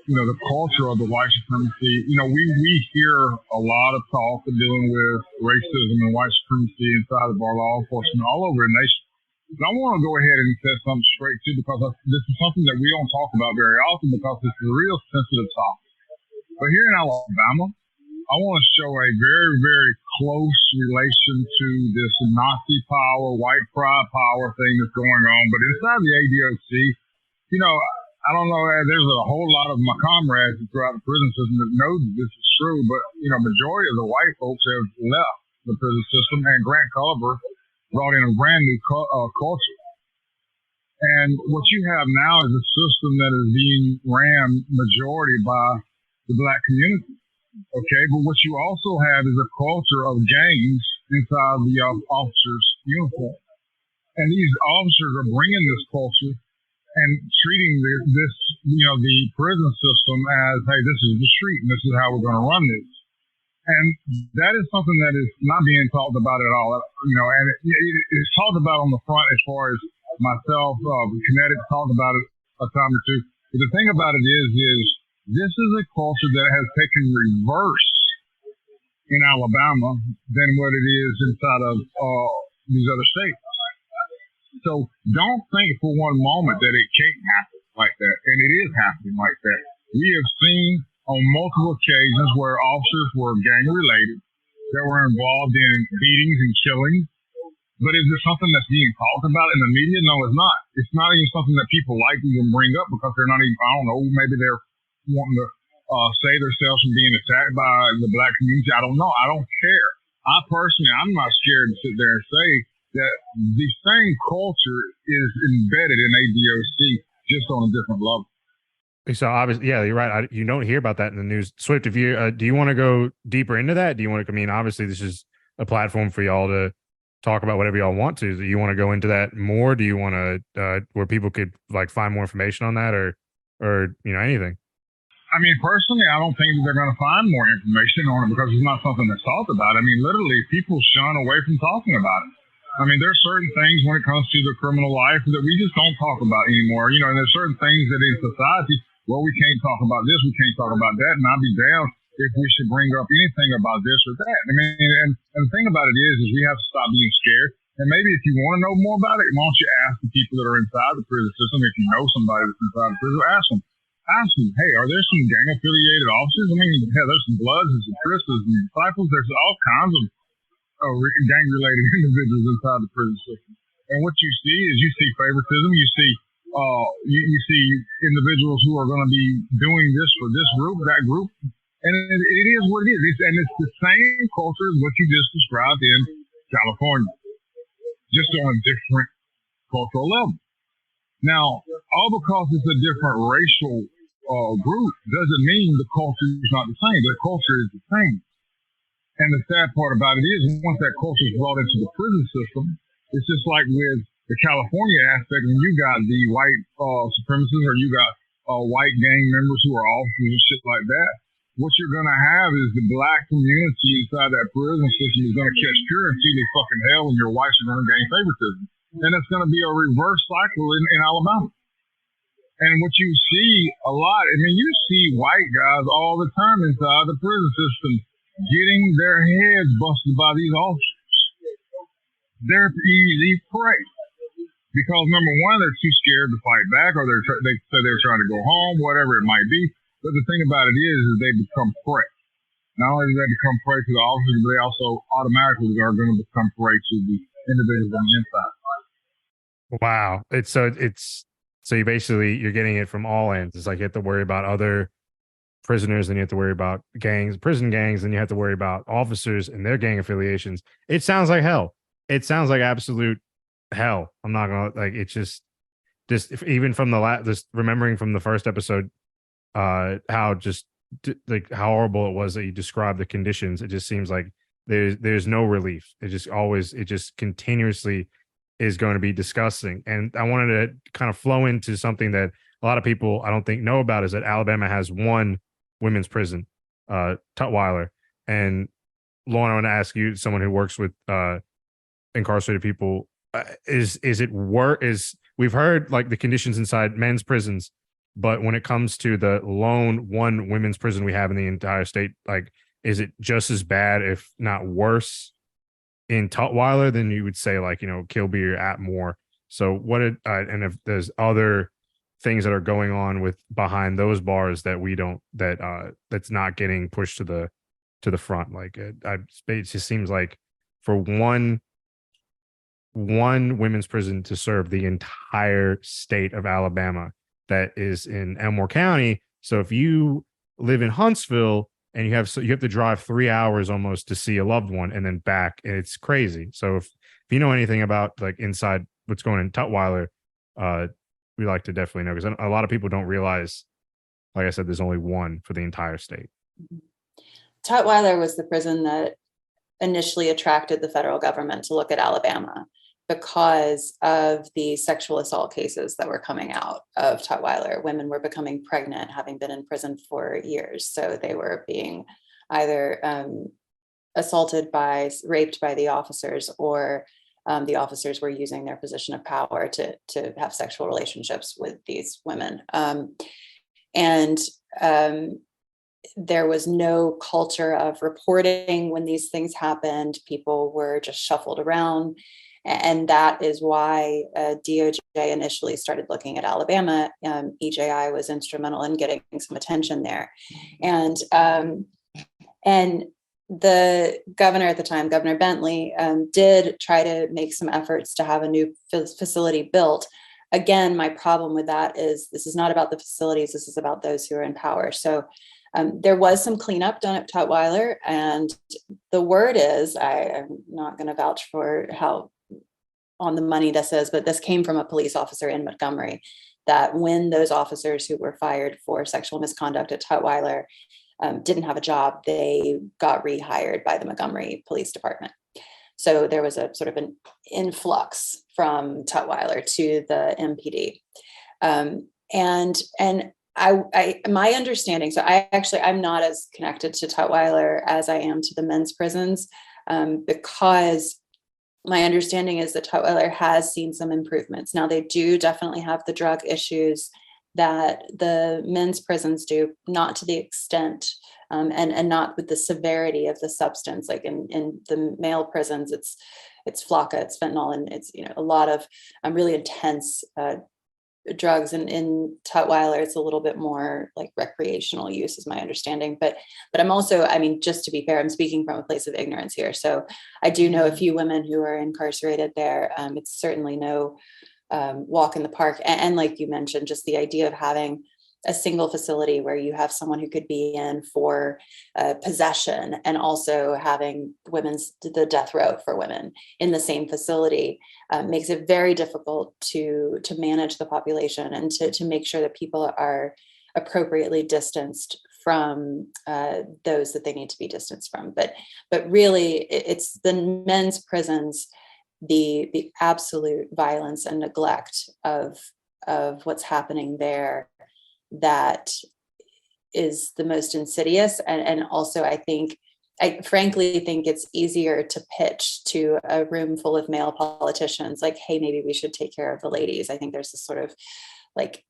the culture of the white supremacy. We hear a lot of talk of dealing with racism and white supremacy inside of our law enforcement all over the nation. And I want to go ahead and set something straight, too, because this is something that we don't talk about very often, because it's a real sensitive topic. But here in Alabama, I want to show a very, very close relation to this Nazi power, white pride power thing that's going on. But inside the ADOC, I don't know, there's a whole lot of my comrades throughout the prison system that know that this is true, but, majority of the white folks have left the prison system, and Grant Culver brought in a brand new culture. And what you have now is a system that is being ran majority by the black community. Okay, but what you also have is a culture of gangs inside the officers' uniform. And these officers are bringing this culture and treating the prison system as, hey, this is the street and this is how we're going to run this. And that is something that is not being talked about at all. And it's talked about on the front as far as myself, Kinetic talked about it a time or two. But the thing about it is this is a culture that has taken reverse in Alabama than what it is inside of these other states. So don't think for one moment that it can't happen like that. And it is happening like that. We have seen on multiple occasions where officers were gang related, that were involved in beatings and killings. But is it something that's being talked about in the media? No, it's not. It's not even something that people like to even bring up, because they're not even, I don't know, maybe they're wanting to save themselves from being attacked by the black community. I don't know. I don't care. I'm not scared to sit there and say that the same culture is embedded in ADOC, just on a different level. So obviously, yeah, you're right. You don't hear about that in the news. Swift, if you do you want to go deeper into that? Do you want to? I mean, obviously, this is a platform for y'all to talk about whatever y'all want to. Do you want to go into that more? Do you want to where people could like find more information on that, or anything? I mean, personally, I don't think they're going to find more information on it, because it's not something that's talked about. I mean, literally, people shun away from talking about it. I mean, there's certain things when it comes to the criminal life that we just don't talk about anymore. And there's certain things that in society, well, we can't talk about this, we can't talk about that, and I'd be down if we should bring up anything about this or that. I mean, and the thing about it is we have to stop being scared. And maybe if you want to know more about it, why don't you ask the people that are inside the prison system? If you know somebody that's inside the prison, ask them. Hey, are there some gang-affiliated officers? I mean, there's some Bloods and some Chris's and Disciples. There's all kinds of gang-related individuals inside the prison system. And what you see is you see favoritism. You see you see individuals who are going to be doing this for this group, that group. And it is what it is. And it's the same culture as what you just described in California, just on a different cultural level. Now, all because it's a different racial group doesn't mean the culture is not the same. The culture is the same. And the sad part about it is, once that culture is brought into the prison system, it's just like with the California aspect, when you got the white supremacists or you got white gang members who are officers and shit like that. What you're going to have is the black community inside that prison system is going to catch pure and see they fucking hell, and your whites are going to gain favoritism. And it's going to be a reverse cycle in Alabama. And what you see a lot, I mean, you see white guys all the time inside the prison system getting their heads busted by these officers. They're easy prey. Because number one, they're too scared to fight back, or they say they're trying to go home, whatever it might be. But the thing about it is they become prey. Not only do they become prey to the officers, but they also automatically are going to become prey to the individuals on the inside. Wow. So you basically, you're getting it from all ends. It's like you have to worry about other prisoners, and you have to worry about prison gangs, and you have to worry about officers and their gang affiliations. It sounds like hell. It sounds like absolute hell. I'm not gonna, like, it's just even from just remembering from the first episode, how just like how horrible it was that you described the conditions. It just seems like there's no relief. It just continuously is going to be disgusting. And I wanted to kind of flow into something that a lot of people I don't think know about, is that Alabama has one women's prison, Tutwiler. And Lauren, I want to ask you, someone who works with incarcerated people, we've heard like the conditions inside men's prisons, but when it comes to the lone one women's prison we have in the entire state, like, is it just as bad, if not worse, in Tutwiler than you would say, like, Kilby or Atmore? So and if there's other things that are going on with behind those bars that we don't, that's not getting pushed to the front, like it just seems like for one women's prison to serve the entire state of Alabama that is in Elmore County. So if you live in Huntsville and you have to drive 3 hours almost to see a loved one and then back, and it's crazy. So if you know anything about like inside what's going on in Tutwiler, we like to definitely know, because a lot of people don't realize, like I said, there's only one for the entire state. Tutwiler was the prison that initially attracted the federal government to look at Alabama, because of the sexual assault cases that were coming out of Tutwiler. Women were becoming pregnant, having been in prison for years. So they were being either raped by the officers, or the officers were using their position of power to have sexual relationships with these women. There was no culture of reporting when these things happened. People were just shuffled around. And that is why DOJ initially started looking at Alabama. EJI was instrumental in getting some attention there. And the governor at the time, Governor Bentley, did try to make some efforts to have a new facility built. Again, my problem with that is this is not about the facilities. This is about those who are in power. So there was some cleanup done at Tutwiler. And the word is, I'm not going to vouch for how on the money this is, but this came from a police officer in Montgomery, that when those officers who were fired for sexual misconduct at Tutwiler didn't have a job, they got rehired by the Montgomery Police Department. So there was a sort of an influx from Tutwiler to the MPD. My understanding, so I'm not as connected to Tutwiler as I am to the men's prisons, because my understanding is that Tutwiler has seen some improvements. Now, they do definitely have the drug issues that the men's prisons do, not to the extent and not with the severity of the substance. Like in the male prisons, it's Flocka, it's fentanyl, and it's a lot of really intense drugs. And in Tutwiler, it's a little bit more like recreational use, is my understanding. But I'm also, just to be fair, I'm speaking from a place of ignorance here. So I do know a few women who are incarcerated there. It's certainly no walk in the park. And like you mentioned, just the idea of having a single facility where you have someone who could be in for possession and also having the death row for women in the same facility makes it very difficult to manage the population and to make sure that people are appropriately distanced from those that they need to be distanced from. But really, it's the men's prisons, the absolute violence and neglect of what's happening there that is the most insidious. And also, I frankly think it's easier to pitch to a room full of male politicians like, hey, maybe we should take care of the ladies. I think there's this sort of like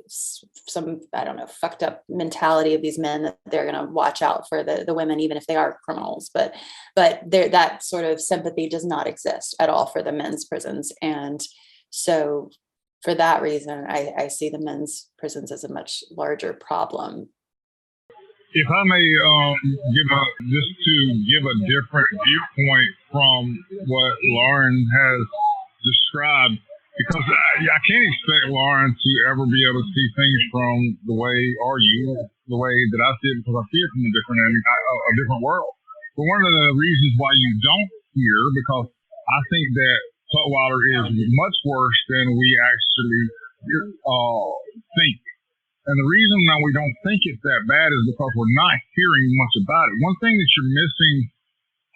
some, I don't know, fucked up mentality of these men that they're going to watch out for the women, even if they are criminals. But that sort of sympathy does not exist at all for the men's prisons. And so for that reason, I see the men's prisons as a much larger problem. If I may give a different viewpoint from what Lauren has described, because I can't expect Lauren to ever be able to see things from the way that I see it, because I see it from a different world. But one of the reasons why you don't hear, because I think that Tutwiler is much worse than we actually think. And the reason that we don't think it's that bad is because we're not hearing much about it. One thing that you're missing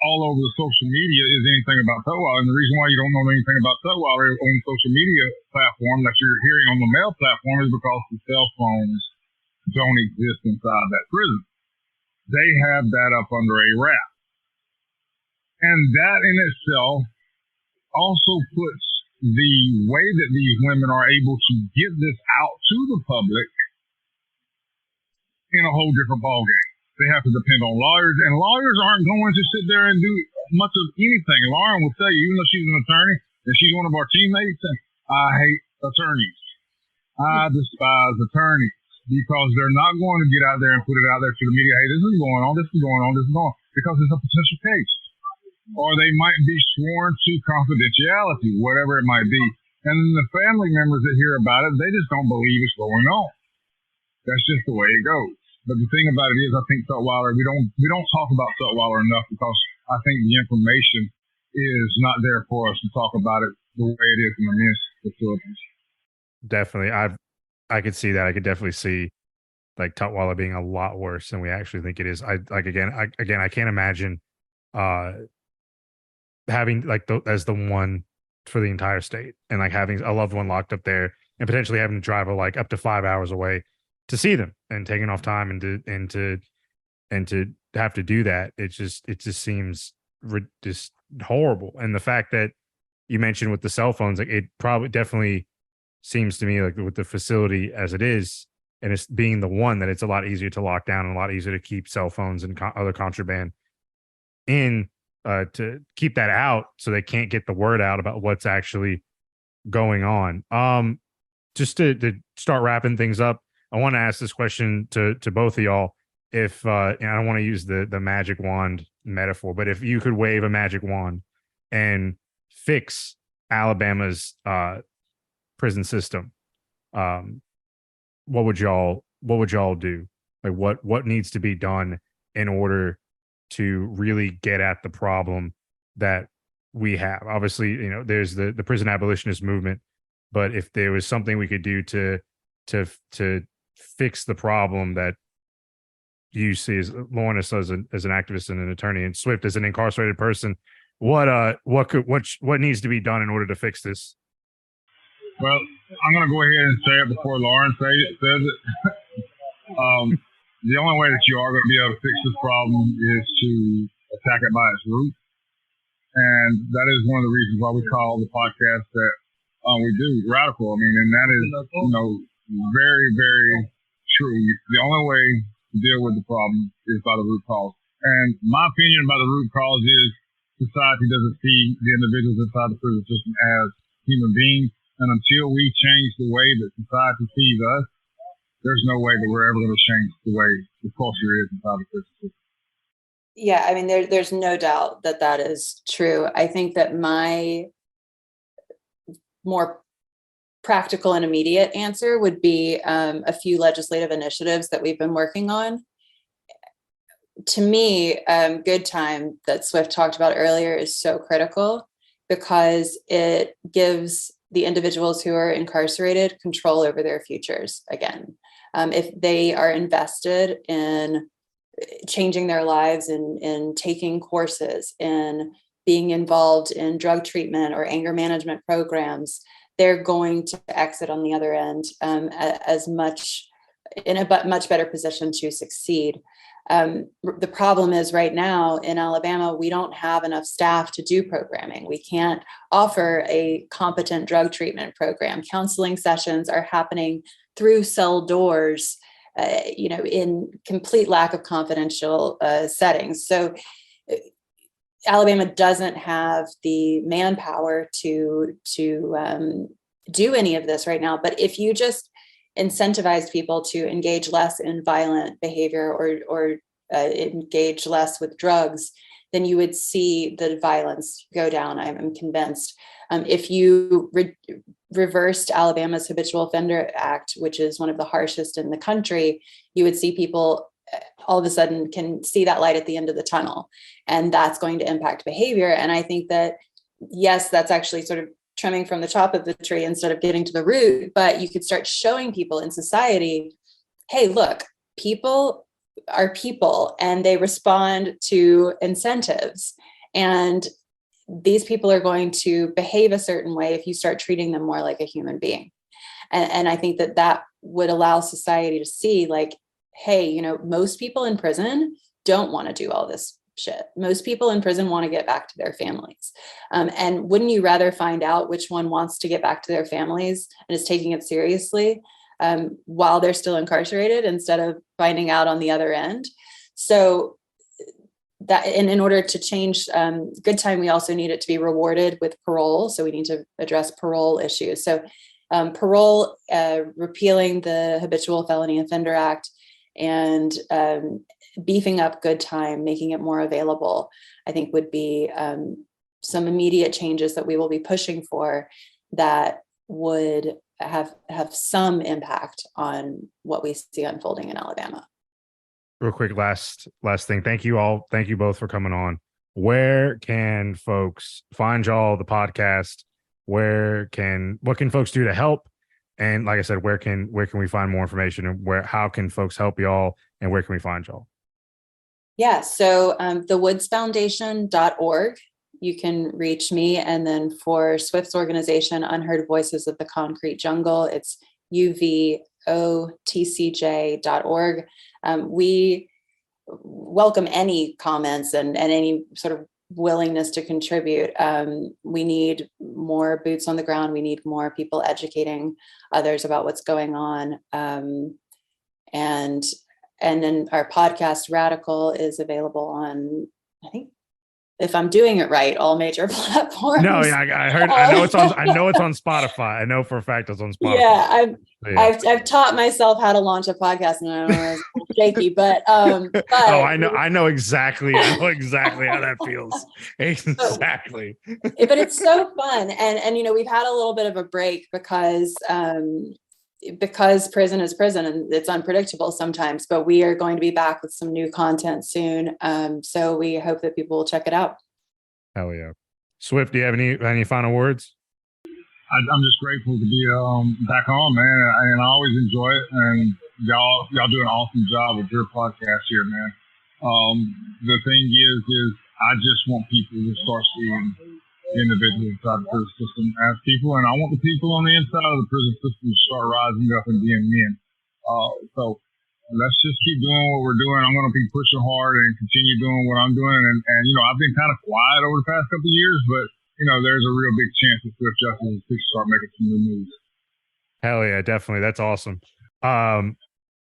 all over the social media is anything about Tutwiler. And the reason why you don't know anything about Tutwiler on the social media platform that you're hearing on the mail platform is because the cell phones don't exist inside that prison. They have that up under a wrap. And that in itself also puts the way that these women are able to get this out to the public in a whole different ballgame. They have to depend on lawyers, and lawyers aren't going to sit there and do much of anything. Lauren will tell you, even though she's an attorney and she's one of our teammates, and I hate attorneys. I despise attorneys because they're not going to get out there and put it out there to the media. Hey, this is going on, this is going on, this is going on, because it's a potential case. Or they might be sworn to confidentiality, whatever it might be. And then the family members that hear about it, they just don't believe it's going on. That's just the way it goes. But the thing about it is, I think Tutwiler, we don't talk about Tutwiler enough because I think the information is not there for us to talk about it the way it is in the men's facilities. Definitely. I could see that. I could definitely see like Tutwiler being a lot worse than we actually think it is. I can't imagine having like as the one for the entire state and like having a loved one locked up there and potentially having to drive like up to 5 hours away to see them and taking off time and to have to do that. It just seems just horrible. And the fact that you mentioned with the cell phones, like it probably definitely seems to me like with the facility as it is, and it's being the one that it's a lot easier to lock down and a lot easier to keep cell phones and other contraband in, to keep that out so they can't get the word out about what's actually going on. Just to start wrapping things up, I want to ask this question to both of y'all. If and I don't want to use the magic wand metaphor, but if you could wave a magic wand and fix Alabama's prison system, what would y'all do? Like what needs to be done in order to really get at the problem that we have? Obviously, you know, there's the prison abolitionist movement, but if there was something we could do to fix the problem that you see as Lawrence as an activist and an attorney, and Swift as an incarcerated person, what needs to be done in order to fix this? Well, I'm going to go ahead and say it before Lauren says it. The only way that you are going to be able to fix this problem is to attack it by its root. And that is one of the reasons why we call the podcast that we do Radical. I mean, and that is, very, very true. The only way to deal with the problem is by the root cause. And my opinion about the root cause is society doesn't see the individuals inside the prison system as human beings. And until we change the way that society sees us, there's no way that we're ever going to change the way the culture is inside the prison system. Yeah, I mean, there's no doubt that is true. I think that my more practical and immediate answer would be a few legislative initiatives that we've been working on. To me, good time that Swift talked about earlier is so critical because it gives the individuals who are incarcerated control over their futures again. If they are invested in changing their lives, in taking courses, in being involved in drug treatment or anger management programs, they're going to exit on the other end as much in a much better position to succeed. The problem is right now in Alabama, we don't have enough staff to do programming. We can't offer a competent drug treatment program. Counseling sessions are happening through cell doors, in complete lack of confidential settings. So Alabama doesn't have the manpower to do any of this right now. But if you just incentivize people to engage less in violent behavior or engage less with drugs, then you would see the violence go down. I'm convinced. If you reversed Alabama's Habitual Offender Act, which is one of the harshest in the country, you would see people all of a sudden can see that light at the end of the tunnel, and that's going to impact behavior. And I think that, yes, that's actually sort of trimming from the top of the tree instead of getting to the root, but you could start showing people in society, hey, look, people are people and they respond to incentives. And these people are going to behave a certain way if you start treating them more like a human being. And I think that would allow society to see, like, hey, most people in prison don't want to do all this shit. Most people in prison want to get back to their families. And wouldn't you rather find out which one wants to get back to their families and is taking it seriously while they're still incarcerated instead of finding out on the other end? So that, and in order to change good time, we also need it to be rewarded with parole. So we need to address parole issues. So parole, repealing the Habitual Felony Offender Act, and beefing up good time, making it more available, I think would be some immediate changes that we will be pushing for that would have some impact on what we see unfolding in Alabama. Real quick, last thing. Thank you all. Thank you both for coming on. Where can folks find y'all, the podcast? What can folks do to help? And like I said, where can we find more information, and how can folks help y'all, and where can we find y'all? Yeah, so thewoodsfoundation.org, you can reach me. And then for Swift's organization, Unheard Voices of the Concrete Jungle, it's uvotcj.org. We welcome any comments and any sort of willingness to contribute. We need more boots on the ground. We need more people educating others about what's going on. And then our podcast Radical is available on, I think, if I'm doing it right, all major platforms. No, yeah, I heard. I know it's on Spotify. I know for a fact it's on Spotify. Yeah, I've taught myself how to launch a podcast, and I don't know, it's shaky, but oh, I know exactly. I know exactly how that feels. Exactly. But it's so fun, and we've had a little bit of a break because prison is prison and it's unpredictable sometimes, but we are going to be back with some new content soon. So we hope that people will check it out. Hell yeah. Swift, do you have any final words? I'm just grateful to be back on, man. And I always enjoy it. And y'all do an awesome job with your podcast here, man. The thing is I just want people to start seeing individuals inside the prison system as people, and I want the people on the inside of the prison system to start rising up and being men. So let's just keep doing what we're doing. I'm going to be pushing hard and continue doing what I'm doing. And I've been kind of quiet over the past couple of years, but there's a real big chance that Swift Justice will start making some new moves. Hell yeah, definitely. That's awesome.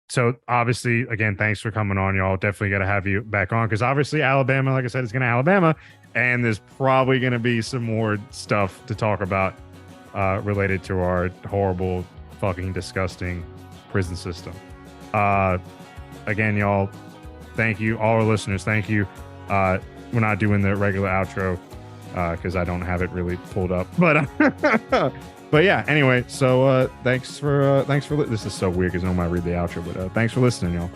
So obviously, again, thanks for coming on, y'all. Definitely got to have you back on, because obviously Alabama, like I said, it's going to Alabama, and there's probably going to be some more stuff to talk about related to our horrible, fucking disgusting prison system. Again, y'all, thank you. All our listeners, thank you. We're not doing the regular outro because I don't have it really pulled up, but But yeah, anyway, so thanks for this is so weird because normally I read the outro, but thanks for listening, y'all.